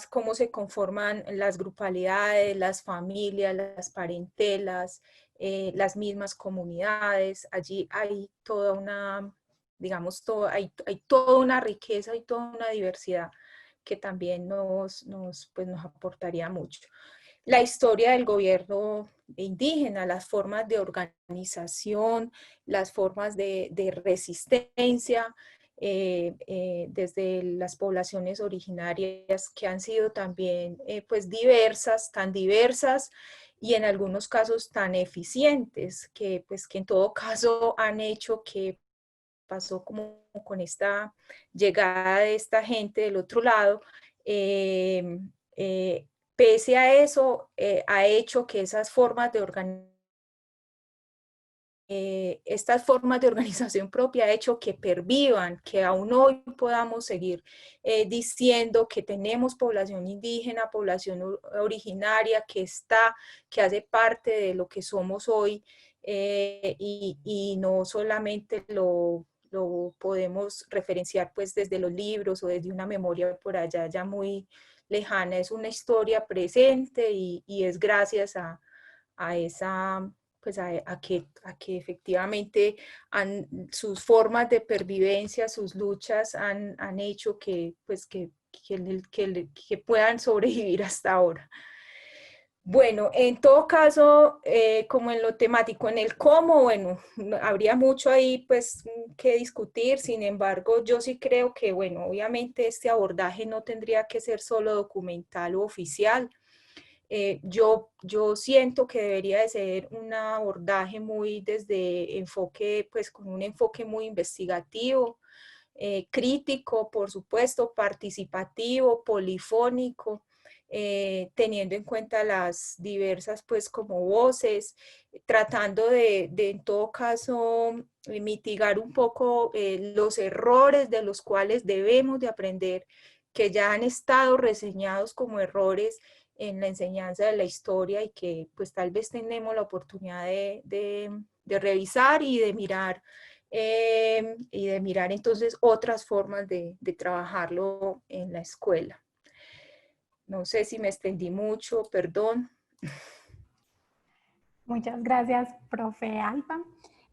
cómo se conforman las grupalidades, las familias, las parentelas, las mismas comunidades. Allí hay toda una, digamos, hay toda una riqueza y toda una diversidad que también pues nos aportaría mucho. La historia del gobierno indígena, las formas de organización, las formas de resistencia, desde las poblaciones originarias que han sido también pues diversas, tan diversas y en algunos casos tan eficientes que pues que en todo caso han hecho que pasó como con esta llegada de esta gente del otro lado, pese a eso ha hecho que esas formas de estas formas de organización propia ha hecho que pervivan, que aún hoy podamos seguir diciendo que tenemos población indígena, población originaria que hace parte de lo que somos hoy y no solamente lo podemos referenciar pues desde los libros o desde una memoria por allá ya muy lejana, es una historia presente y es gracias a esa pues a que efectivamente sus formas de pervivencia, sus luchas han hecho que, pues que puedan sobrevivir hasta ahora. Bueno, en todo caso, como en lo temático, en el cómo, bueno, habría mucho ahí pues que discutir, sin embargo, yo sí creo que, bueno, obviamente este abordaje no tendría que ser solo documental o oficial. Yo siento que debería de ser un abordaje muy desde enfoque, pues con un enfoque muy investigativo, crítico, por supuesto, participativo, polifónico, teniendo en cuenta las diversas, pues como voces, tratando de en todo caso mitigar un poco los errores de los cuales debemos de aprender, que ya han estado reseñados como errores en la enseñanza de la historia y que pues tal vez tenemos la oportunidad de revisar y de mirar entonces otras formas de trabajarlo en la escuela. No sé si me extendí mucho, perdón. Muchas gracias, profe Alba.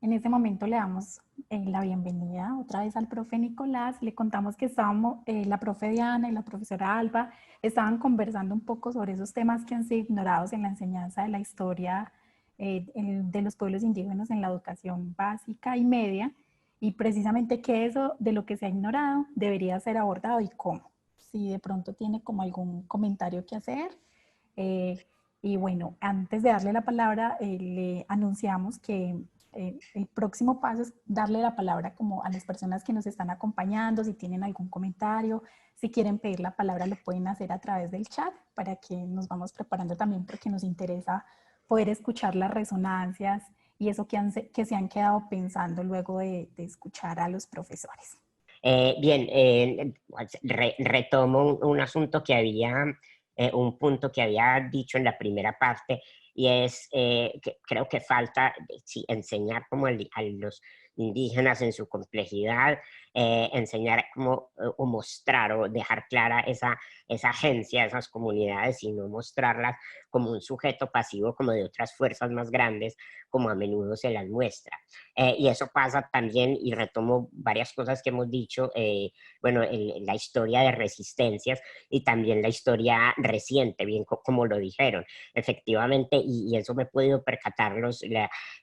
En este momento le damos la bienvenida otra vez al profe Nicolás. Le contamos que estábamos, la profe Diana y la profesora Alba estaban conversando un poco sobre esos temas que han sido ignorados en la enseñanza de la historia de los pueblos indígenas en la educación básica y media, y precisamente que eso de lo que se ha ignorado debería ser abordado y cómo. Si de pronto tiene como algún comentario que hacer. Y bueno, antes de darle la palabra, le anunciamos que el próximo paso es darle la palabra como a las personas que nos están acompañando, si tienen algún comentario, si quieren pedir la palabra lo pueden hacer a través del chat para que nos vamos preparando también porque nos interesa poder escuchar las resonancias y eso que se han quedado pensando luego de escuchar a los profesores. Bien, retomo un asunto que había, un punto que había dicho en la primera parte, y es que creo que falta sí, enseñar como a los indígenas en su complejidad, enseñar como, o mostrar o dejar clara esa agencia, esas comunidades, y no mostrarlas como un sujeto pasivo como de otras fuerzas más grandes, como a menudo se las muestra. Y eso pasa también, y retomo varias cosas que hemos dicho, bueno, la historia de resistencias y también la historia reciente, bien como lo dijeron, efectivamente, y eso me he podido percatar,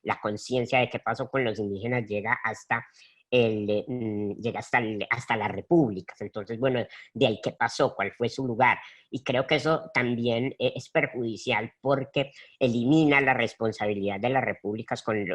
la conciencia de qué pasó con los indígenas llega hasta llega hasta las repúblicas. Entonces, bueno, de ahí qué pasó, cuál fue su lugar. Y creo que eso también es perjudicial porque elimina la responsabilidad de las repúblicas con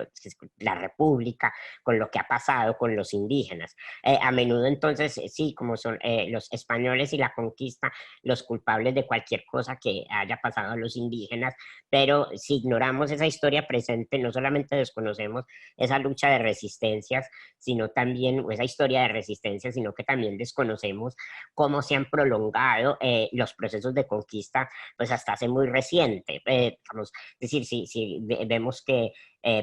la república, con lo que ha pasado con los indígenas. A menudo entonces, sí, como son los españoles y la conquista los culpables de cualquier cosa que haya pasado a los indígenas, pero si ignoramos esa historia presente, no solamente desconocemos esa lucha de resistencias, sino también esa historia de resistencia, sino que también desconocemos cómo se han prolongado los procesos de conquista, pues hasta hace muy reciente. Vamos, es decir, si vemos que,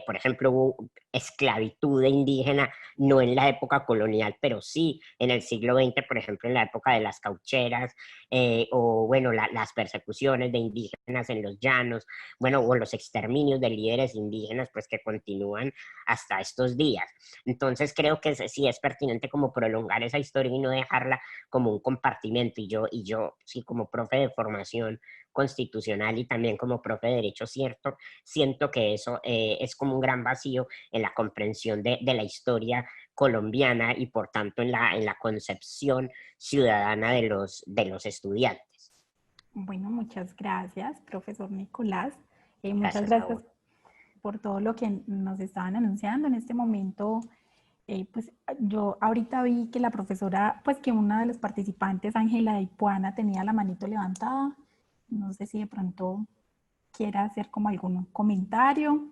por ejemplo, hubo esclavitud de indígena, no en la época colonial, pero sí en el siglo XX, por ejemplo, en la época de las caucheras, o bueno, las persecuciones de indígenas en los llanos, bueno, o los exterminios de líderes indígenas, pues que continúan hasta estos días. Entonces creo que sí es pertinente como prolongar esa historia y no dejarla como un compartimento. Y yo sí, como profe de formación constitucional y también como profe de derecho, siento que eso es como un gran vacío en la comprensión de la historia colombiana y por tanto en la concepción ciudadana de los estudiantes. Bueno, muchas gracias, profesor Nicolás. Muchas Gracias a gracias vos. por todo lo que nos estaban anunciando en este momento. Pues yo ahorita vi que la profesora, pues que una de los participantes, Ángela Ipuana, tenía la manito levantada. No sé si de pronto quiera hacer como algún comentario.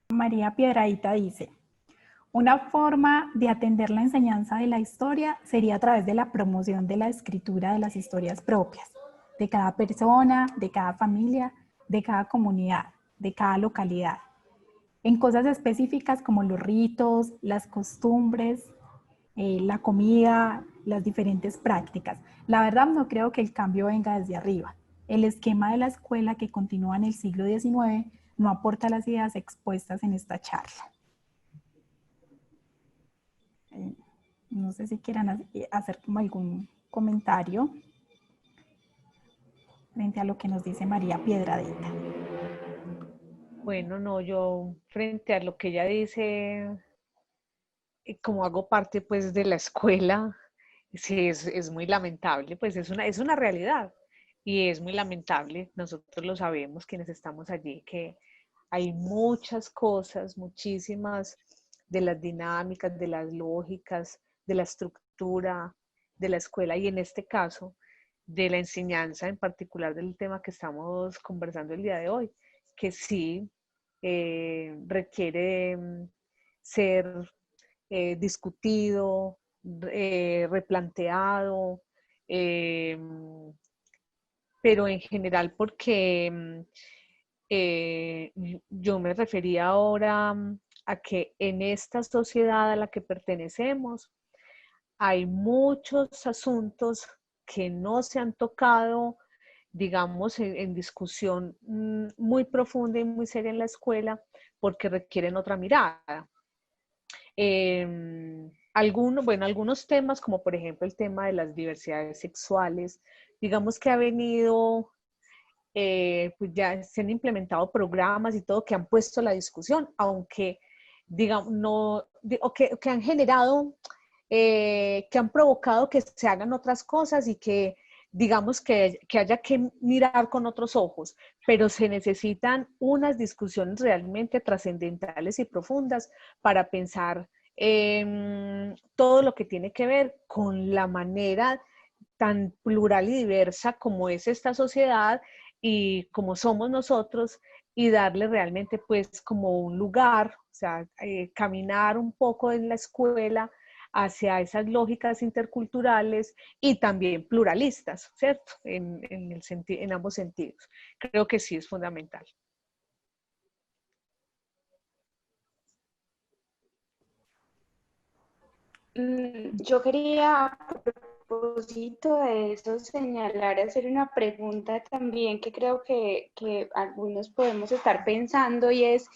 María Piedradita dice, una forma de atender la enseñanza de la historia sería a través de la promoción de la escritura de las historias propias, de cada persona, de cada familia, de cada comunidad, de cada localidad, en cosas específicas como los ritos, las costumbres, la comida, las diferentes prácticas. La verdad no creo que el cambio venga desde arriba. El esquema de la escuela que continúa en el siglo XIX no aporta las ideas expuestas en esta charla. No sé si quieran hacer como algún comentario frente a lo que nos dice María Piedradita. Bueno, no, yo frente a lo que ella dice, como hago parte pues de la escuela, sí, es muy lamentable, pues es una realidad y es muy lamentable, nosotros lo sabemos quienes estamos allí, que hay muchas cosas, muchísimas de las dinámicas, de las lógicas, de la estructura de la escuela y en este caso de la enseñanza, en particular del tema que estamos conversando el día de hoy, que sí requiere ser discutido, replanteado, pero en general porque yo me refería ahora a que en esta sociedad a la que pertenecemos hay muchos asuntos que no se han tocado, digamos, en discusión muy profunda y muy seria en la escuela porque requieren otra mirada. Algunos temas, como por ejemplo el tema de las diversidades sexuales, digamos que ha venido, pues ya se han implementado programas y todo que han puesto la discusión, aunque, digamos, no, o que han generado, que han provocado que se hagan otras cosas y que, digamos, que haya que mirar con otros ojos, pero se necesitan unas discusiones realmente trascendentales y profundas para pensar todo lo que tiene que ver con la manera tan plural y diversa como es esta sociedad y como somos nosotros y darle realmente pues como un lugar, o sea, caminar un poco en la escuela hacia esas lógicas interculturales y también pluralistas, ¿cierto? En ambos sentidos. Creo que sí es fundamental. Yo quería, a propósito de eso, señalar, hacer una pregunta también que creo que algunos podemos estar pensando y es,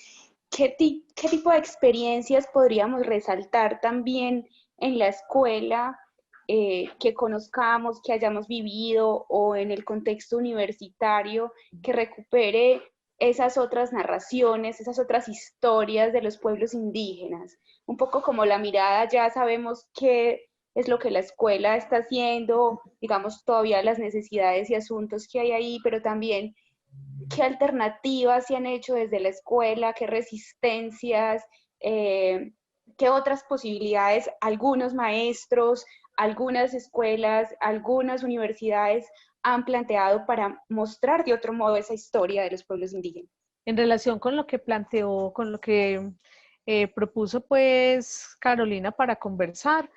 ¿qué tipo de experiencias podríamos resaltar también en la escuela que conozcamos, que hayamos vivido o en el contexto universitario que recupere esas otras narraciones, esas otras historias de los pueblos indígenas. Un poco como la mirada, ya sabemos qué es lo que la escuela está haciendo, digamos, todavía las necesidades y asuntos que hay ahí, pero también qué alternativas se han hecho desde la escuela, qué resistencias, qué otras posibilidades algunos maestros, algunas escuelas, algunas universidades han planteado para mostrar de otro modo esa historia de los pueblos indígenas. En relación con lo que planteó, con lo que propuso pues Carolina para conversar,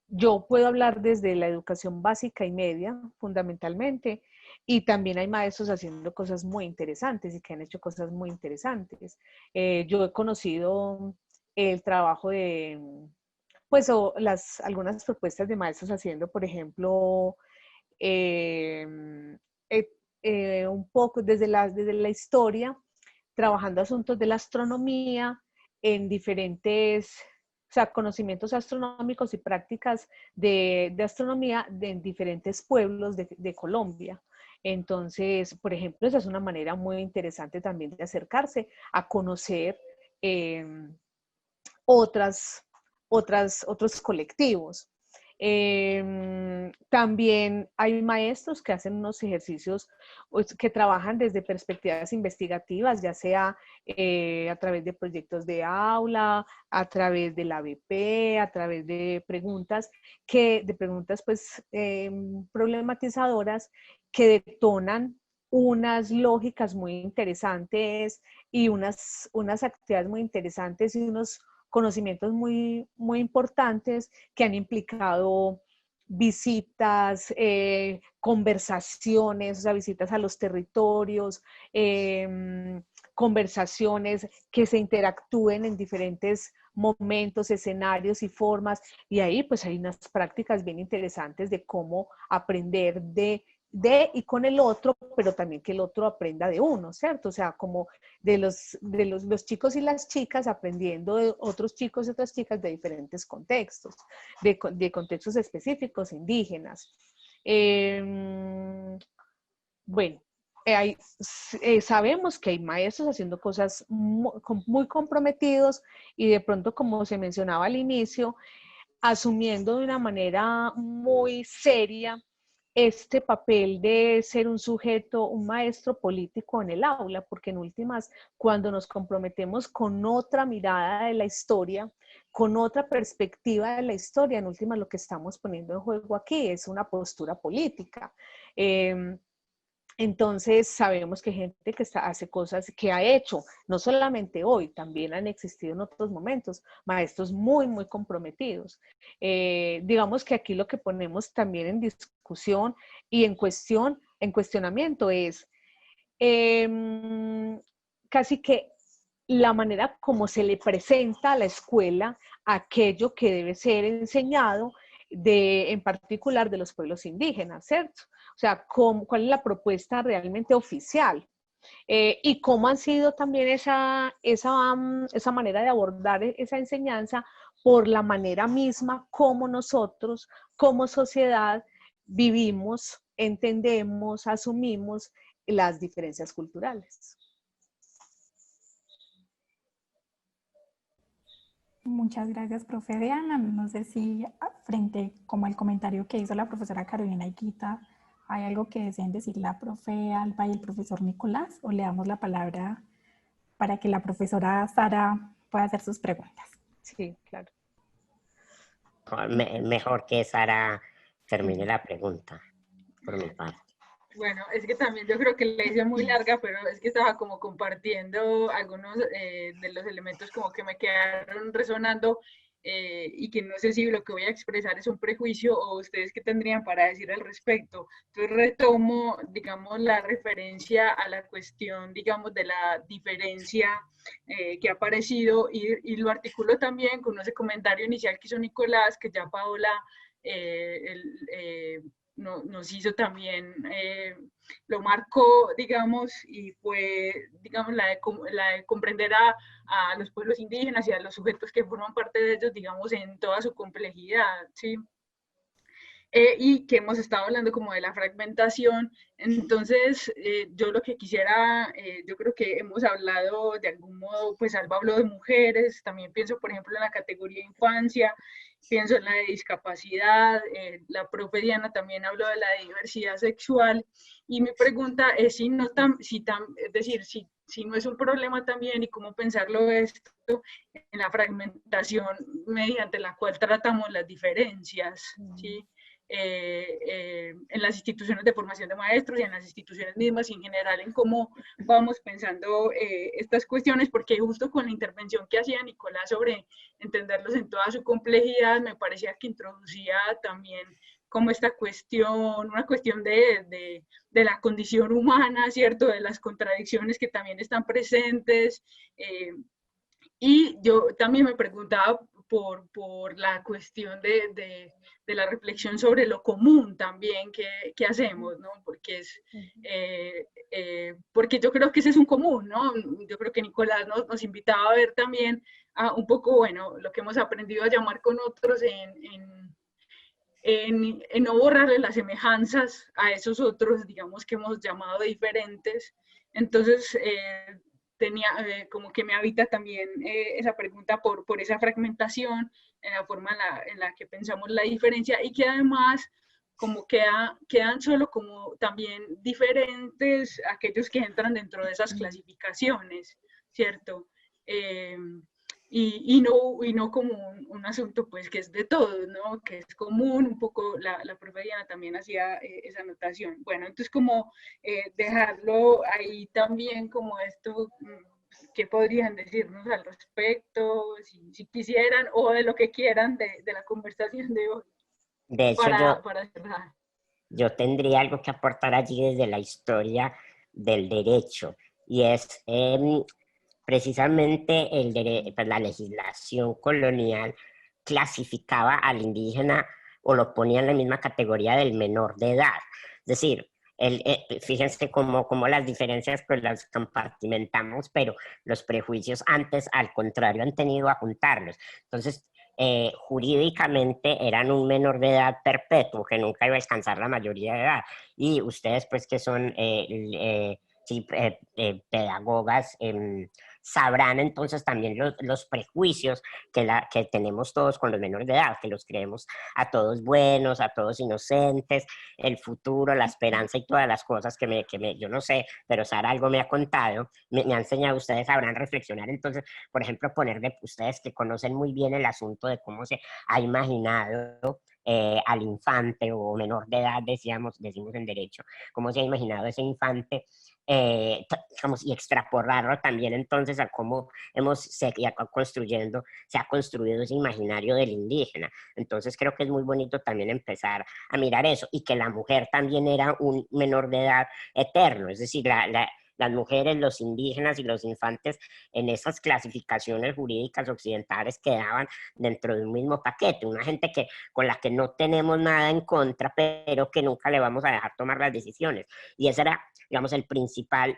yo puedo hablar desde la educación básica y media, fundamentalmente, y también hay maestros haciendo cosas muy interesantes y que han hecho cosas muy interesantes. Yo he conocido el trabajo de, pues, o algunas propuestas de maestros haciendo, por ejemplo, eh, un poco desde la historia, trabajando asuntos de la astronomía en diferentes, o sea, conocimientos astronómicos y prácticas de astronomía en diferentes pueblos de Colombia. Entonces, por ejemplo, esa es una manera muy interesante también de acercarse a conocer otros colectivos. También hay maestros que hacen unos ejercicios que trabajan desde perspectivas investigativas, ya sea a través de proyectos de aula, a través del ABP, a través de preguntas pues problematizadoras que detonan unas lógicas muy interesantes y unas actividades muy interesantes y unos conocimientos muy, muy importantes que han implicado visitas, conversaciones, o sea, visitas a los territorios, conversaciones que se interactúen en diferentes momentos, escenarios y formas, y ahí pues hay unas prácticas bien interesantes de cómo aprender de y con el otro, pero también que el otro aprenda de uno, ¿cierto? O sea, como de los chicos y las chicas aprendiendo de otros chicos y otras chicas de diferentes contextos, de contextos específicos indígenas. Bueno, sabemos que hay maestros haciendo cosas muy comprometidos y de pronto, como se mencionaba al inicio, asumiendo de una manera muy seria este papel de ser un sujeto, un maestro político en el aula, porque en últimas, cuando nos comprometemos con otra mirada de la historia, con otra perspectiva de la historia, en últimas lo que estamos poniendo en juego aquí es una postura política. Entonces sabemos que hay gente que hace cosas que ha hecho, no solamente hoy, también han existido en otros momentos, maestros muy, muy comprometidos. Digamos que aquí lo que ponemos también en discusión y en cuestionamiento es casi que la manera como se le presenta a la escuela aquello que debe ser enseñado en particular de los pueblos indígenas, ¿cierto? O sea, ¿cuál es la propuesta realmente oficial? Y cómo han sido también esa manera de abordar esa enseñanza por la manera misma como nosotros, como sociedad, vivimos, entendemos, asumimos las diferencias culturales. Muchas gracias, profe Diana. No sé si frente como al comentario que hizo la profesora Carolina Higuita, ¿hay algo que deseen decir la profe Alba y el profesor Nicolás? ¿O le damos la palabra para que la profesora Sara pueda hacer sus preguntas? Sí, claro. Mejor que Sara termine la pregunta, por mi parte. Bueno, es que también yo creo que la hice muy larga, pero es que estaba como compartiendo algunos de los elementos como que me quedaron resonando y que no sé si lo que voy a expresar es un prejuicio o ustedes qué tendrían para decir al respecto. Entonces retomo, digamos, la referencia a la cuestión, digamos, de la diferencia que ha aparecido y lo articulo también con ese comentario inicial que hizo Nicolás, que ya Paola nos hizo también, lo marcó, digamos, y fue, digamos, la de comprender a los pueblos indígenas y a los sujetos que forman parte de ellos, digamos, en toda su complejidad, ¿sí? y que hemos estado hablando como de la fragmentación. Entonces, yo lo que quisiera, yo creo que hemos hablado de algún modo, pues Alba habló de mujeres, también pienso, por ejemplo, en la categoría infancia, pienso en la de discapacidad, la profe Diana también habló de la diversidad sexual, y mi pregunta es si no es decir, si no es un problema también y cómo pensarlo esto en la fragmentación mediante la cual tratamos las diferencias, ¿sí? En las instituciones de formación de maestros y en las instituciones mismas y en general en cómo vamos pensando estas cuestiones, porque justo con la intervención que hacía Nicolás sobre entenderlos en toda su complejidad, me parecía que introducía también como esta cuestión, una cuestión de la condición humana, ¿cierto? De las contradicciones que también están presentes. Y yo también me preguntaba por la cuestión de la reflexión sobre lo común también que hacemos, ¿no? Porque, porque yo creo que ese es un común, ¿no? Yo creo que Nicolás nos invitaba a ver también a un poco, bueno, lo que hemos aprendido a llamar con otros en no borrarle las semejanzas a esos otros, digamos, que hemos llamado diferentes. Entonces, tenía como que me habita también esa pregunta por esa fragmentación, en la forma en la que pensamos la diferencia y que además como quedan solo como también diferentes aquellos que entran dentro de esas clasificaciones, ¿cierto? Y no como un asunto pues que es de todos, ¿no? Que es común, un poco la profe Diana también hacía esa anotación. Bueno, entonces como dejarlo ahí también como esto, ¿qué podrían decirnos al respecto? Si quisieran o de lo que quieran de la conversación de hoy De hecho, para cerrar. yo tendría algo que aportar allí desde la historia del derecho, y es precisamente pues, la legislación colonial clasificaba al indígena o lo ponía en la misma categoría del menor de edad. Es decir, fíjense cómo las diferencias pues las compartimentamos, pero los prejuicios antes, al contrario, han tenido a juntarlos. Entonces, jurídicamente eran un menor de edad perpetuo que nunca iba a alcanzar la mayoría de edad. Y ustedes, pues, que son sí, pedagogas, sabrán entonces también los prejuicios que tenemos todos con los menores de edad, que los creemos a todos buenos, a todos inocentes, el futuro, la esperanza y todas las cosas yo no sé, pero Sara algo me ha contado, me ha enseñado, ustedes sabrán reflexionar. Entonces, por ejemplo, ponerle, ustedes que conocen muy bien el asunto de cómo se ha imaginado al infante o menor de edad, decimos en derecho, cómo se ha imaginado ese infante, digamos, y extrapolarlo también entonces a cómo se ha construido ese imaginario del indígena. Entonces creo que es muy bonito también empezar a mirar eso, y que la mujer también era un menor de edad eterno, es decir, las mujeres, los indígenas y los infantes en esas clasificaciones jurídicas occidentales quedaban dentro de un mismo paquete, una gente con la que no tenemos nada en contra, pero que nunca le vamos a dejar tomar las decisiones. Y esa era, digamos,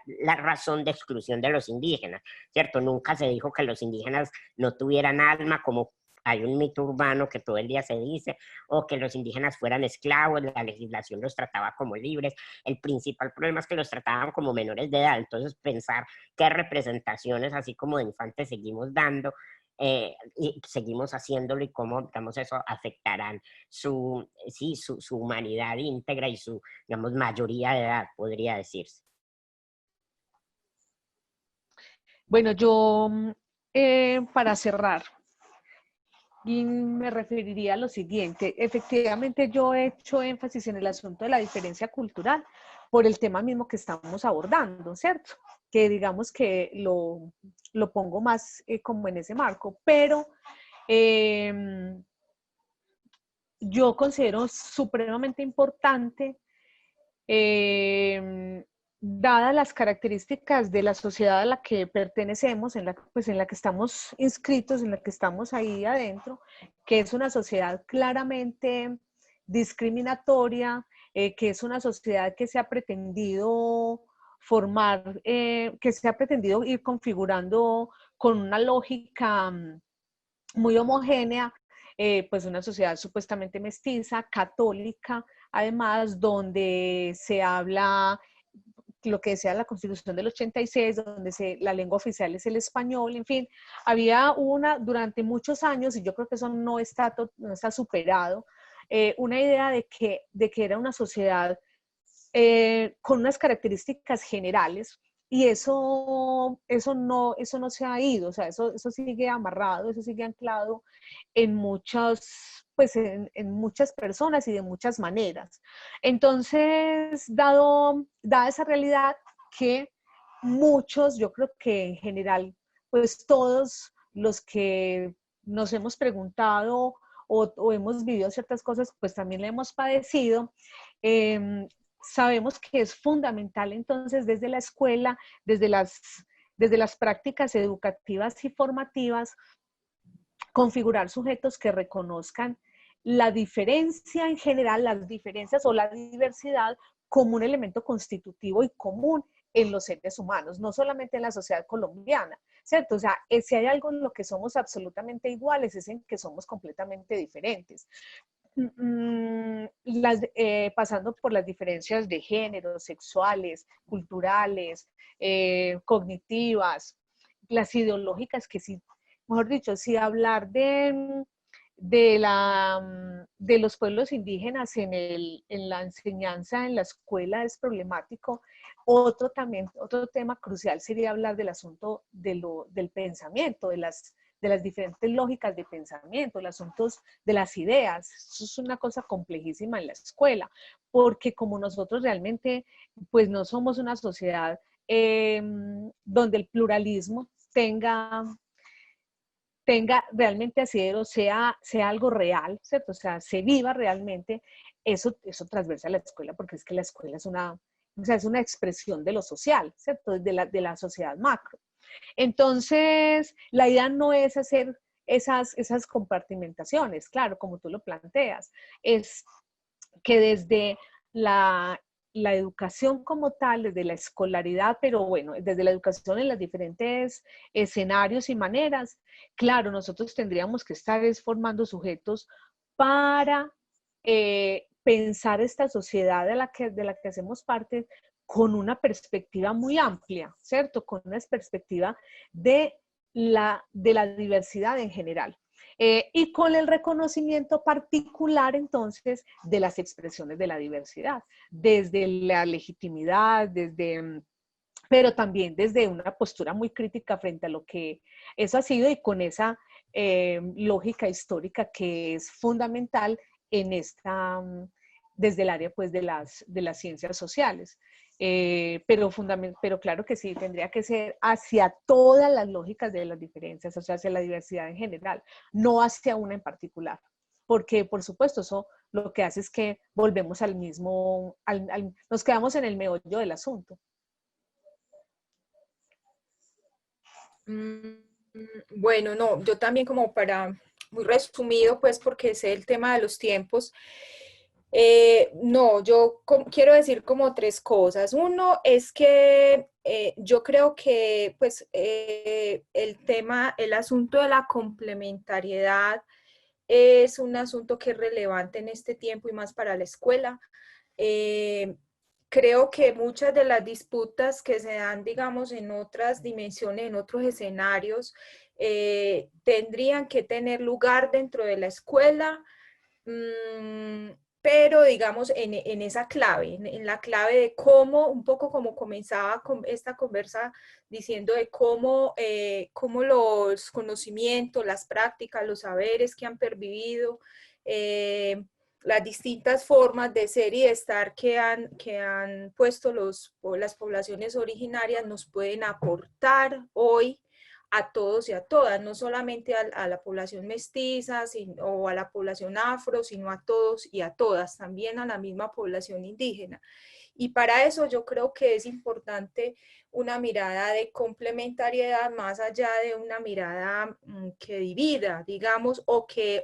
la razón de exclusión de los indígenas, ¿cierto? Nunca se dijo que los indígenas no tuvieran alma, como hay un mito urbano que todo el día se dice, o que los indígenas fueran esclavos, la legislación los trataba como libres. El principal problema es que los trataban como menores de edad. Entonces, pensar qué representaciones, así como de infantes, seguimos dando, y seguimos haciéndolo, y cómo, digamos, eso afectarán su humanidad íntegra y su, digamos, mayoría de edad, podría decirse. Bueno, yo para cerrar, y me referiría a lo siguiente. Efectivamente, yo he hecho énfasis en el asunto de la diferencia cultural por el tema mismo que estamos abordando, ¿cierto? Que digamos que lo pongo más como en ese marco, pero yo considero supremamente importante, dadas las características de la sociedad a la que pertenecemos, pues en la que estamos inscritos, en la que estamos ahí adentro, que es una sociedad claramente discriminatoria, que es una sociedad que se ha pretendido formar, que se ha pretendido ir configurando con una lógica muy homogénea. pues una sociedad supuestamente mestiza, católica, además, donde se habla lo que decía la Constitución del 86, donde la lengua oficial es el español, en fin, había durante muchos años, y yo creo que eso no está superado, una idea de que era una sociedad con unas características generales, y eso no se ha ido, o sea, eso sigue amarrado, eso sigue anclado en muchas personas y de muchas maneras. Entonces, dada esa realidad que muchos, yo creo que en general, pues todos los que nos hemos preguntado o hemos vivido ciertas cosas, pues también la hemos padecido, sabemos que es fundamental entonces desde la escuela, desde las prácticas educativas y formativas, configurar sujetos que reconozcan la diferencia en general, las diferencias o la diversidad como un elemento constitutivo y común en los seres humanos, no solamente en la sociedad colombiana, ¿cierto? O sea, si hay algo en lo que somos absolutamente iguales, es en que somos completamente diferentes. Pasando por las diferencias de género, sexuales, culturales, cognitivas, las ideológicas, que sí, mejor dicho, si hablar de los pueblos indígenas en la enseñanza, en la escuela es problemático. Otro tema crucial sería hablar del asunto del pensamiento, de las diferentes lógicas de pensamiento, los asuntos de las ideas. Eso es una cosa complejísima en la escuela, porque como nosotros realmente pues no somos una sociedad donde el pluralismo tenga realmente asidero, sea algo real, ¿cierto? O sea, se viva realmente, eso transversa a la escuela, porque es que la escuela es una expresión de lo social, ¿cierto? De la sociedad macro. Entonces, la idea no es hacer esas compartimentaciones, claro, como tú lo planteas, es que desde la educación como tal, desde la escolaridad, pero bueno, desde la educación en los diferentes escenarios y maneras, claro, nosotros tendríamos que estar formando sujetos para pensar esta sociedad de la que hacemos parte con una perspectiva muy amplia, ¿cierto? Con una perspectiva de la diversidad en general. Y con el reconocimiento particular entonces de las expresiones de la diversidad, desde la legitimidad, pero también desde una postura muy crítica frente a lo que eso ha sido y con esa lógica histórica que es fundamental desde el área pues de las ciencias sociales. Pero claro que sí, tendría que ser hacia todas las lógicas de las diferencias, o sea, hacia la diversidad en general, no hacia una en particular. Porque, por supuesto, eso lo que hace es que volvemos al mismo, nos quedamos en el meollo del asunto. Bueno, no, yo también como muy resumido, pues porque sé el tema de los tiempos. No, yo quiero decir como tres cosas. Uno es que yo creo que pues el asunto de la complementariedad es un asunto que es relevante en este tiempo y más para la escuela. Creo que muchas de las disputas que se dan, digamos, en otras dimensiones, en otros escenarios, tendrían que tener lugar dentro de la escuela, pero digamos en esa clave, en la clave de cómo, un poco como comenzaba con esta conversa diciendo de cómo los conocimientos, las prácticas, los saberes que han pervivido, las distintas formas de ser y de estar que han puesto las poblaciones originarias nos pueden aportar hoy a todos y a todas, no solamente a la población mestiza o a la población afro, sino a todos y a todas, también a la misma población indígena. Y para eso yo creo que es importante una mirada de complementariedad más allá de una mirada que divida, digamos, o que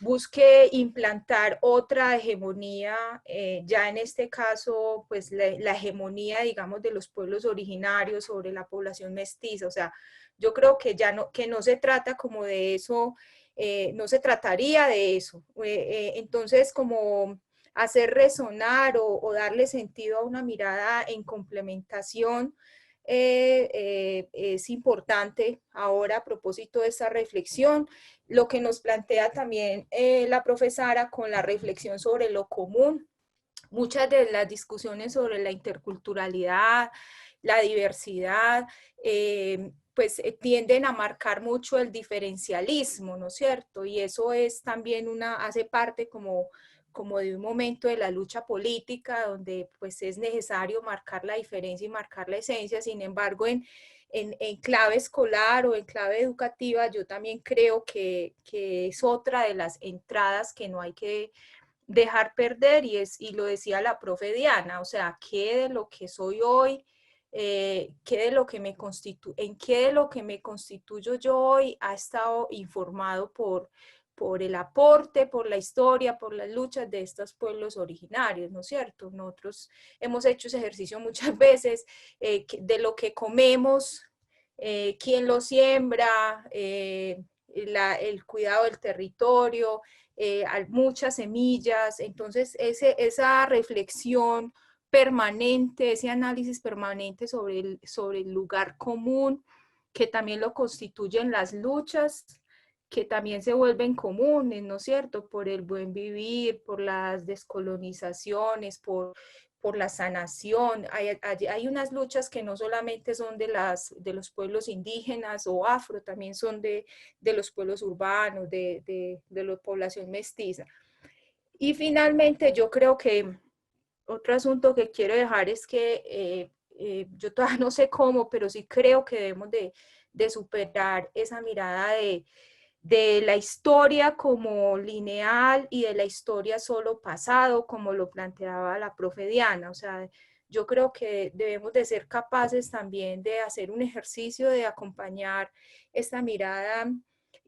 busque implantar otra hegemonía, ya en este caso, pues la hegemonía, digamos, de los pueblos originarios sobre la población mestiza. O sea, yo creo que ya no se trata como de eso no se trataría de eso. Entonces, como hacer resonar o darle sentido a una mirada en complementación es importante ahora a propósito de esta reflexión. Lo que nos plantea también la profesora con la reflexión sobre lo común. Muchas de las discusiones sobre la interculturalidad, la diversidad, pues tienden a marcar mucho el diferencialismo, ¿no es cierto? Y eso es también hace parte como de un momento de la lucha política donde pues es necesario marcar la diferencia y marcar la esencia. Sin embargo, en clave escolar o en clave educativa, yo también creo que es otra de las entradas que no hay que dejar perder, y lo decía la profe Diana, o sea, ¿qué de lo que soy hoy, qué de lo que en qué de lo que me constituyo yo hoy ha estado informado por el aporte, por la historia, por las luchas de estos pueblos originarios, ¿no es cierto? Nosotros hemos hecho ese ejercicio muchas veces, de lo que comemos, quién lo siembra, el cuidado del territorio, muchas semillas. Entonces esa reflexión permanente, ese análisis permanente sobre el lugar común, que también lo constituyen las luchas, que también se vuelven comunes, ¿no es cierto? Por el buen vivir, por las descolonizaciones, por la sanación. Hay unas luchas que no solamente son de los pueblos indígenas o afro, también son de los pueblos urbanos, de la población mestiza. Y finalmente yo creo que otro asunto que quiero dejar es que yo todavía no sé cómo, pero sí creo que debemos de superar esa mirada de la historia como lineal y de la historia solo pasado, como lo planteaba la profe Diana. O sea, yo creo que debemos de ser capaces también de hacer un ejercicio de acompañar esta mirada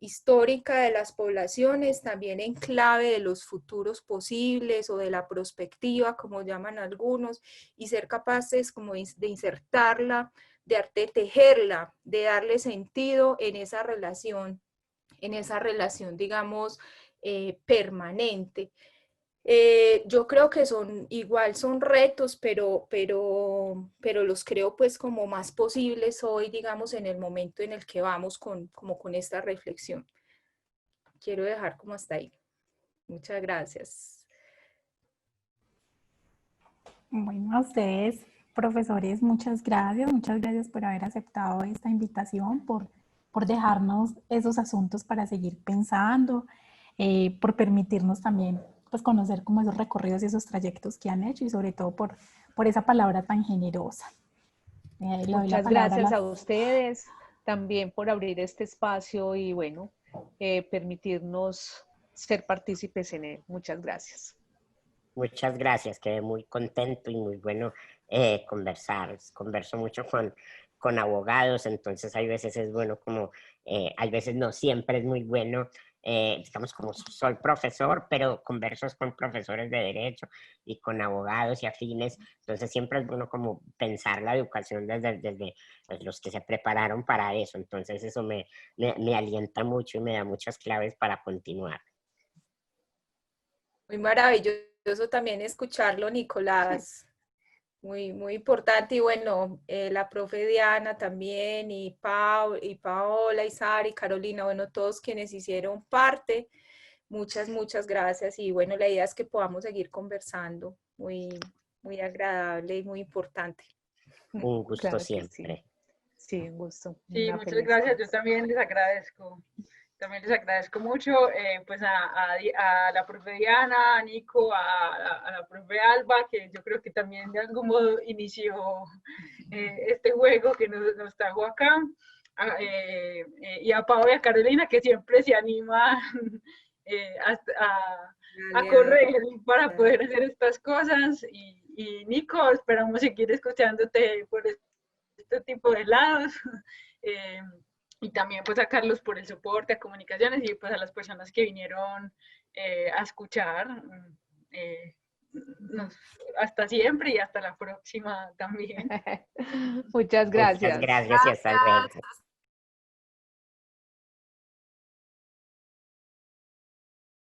histórica de las poblaciones, también en clave de los futuros posibles o de la prospectiva, como llaman algunos, y ser capaces como de insertarla, de tejerla, de darle sentido en esa relación, digamos, permanente. Yo creo que son retos, pero los creo pues como más posibles hoy, digamos, en el momento en el que vamos con esta reflexión. Quiero dejar como hasta ahí. Muchas gracias. Bueno, a ustedes, profesores, muchas gracias por haber aceptado esta invitación, por dejarnos esos asuntos para seguir pensando, por permitirnos también pues, conocer como esos recorridos y esos trayectos que han hecho y sobre todo por esa palabra tan generosa. Muchas gracias a ustedes también por abrir este espacio y bueno, permitirnos ser partícipes en él. Muchas gracias. Muchas gracias, quedé muy contento y muy bueno conversar. Converso mucho con abogados, entonces hay veces es bueno como, hay veces no siempre es muy bueno, digamos como soy profesor, pero converso con profesores de derecho y con abogados y afines, entonces siempre es bueno como pensar la educación desde los que se prepararon para eso, entonces eso me alienta mucho y me da muchas claves para continuar. Muy maravilloso también escucharlo, Nicolás. Muy, muy importante. Y bueno, la profe Diana también, y Paola, y Sara, y Carolina, bueno, todos quienes hicieron parte. Muchas, muchas gracias. Y bueno, la idea es que podamos seguir conversando. Muy, muy agradable y muy importante. Un gusto Claro siempre. Sí, un gusto. Sí, muchas gracias. Yo también les agradezco. También les agradezco mucho pues a la profe Diana, a Nico, a la profe Alba, que yo creo que también de algún modo inició este juego que nos trajo acá, y a Pau y a Carolina, que siempre se anima a correr para poder hacer estas cosas. Y Nico, esperamos seguir escuchándote por este tipo de lados. Y también pues a Carlos por el soporte, a comunicaciones, y pues a las personas que vinieron a escuchar. Hasta siempre y hasta la próxima también. Muchas gracias. Muchas gracias y hasta luego.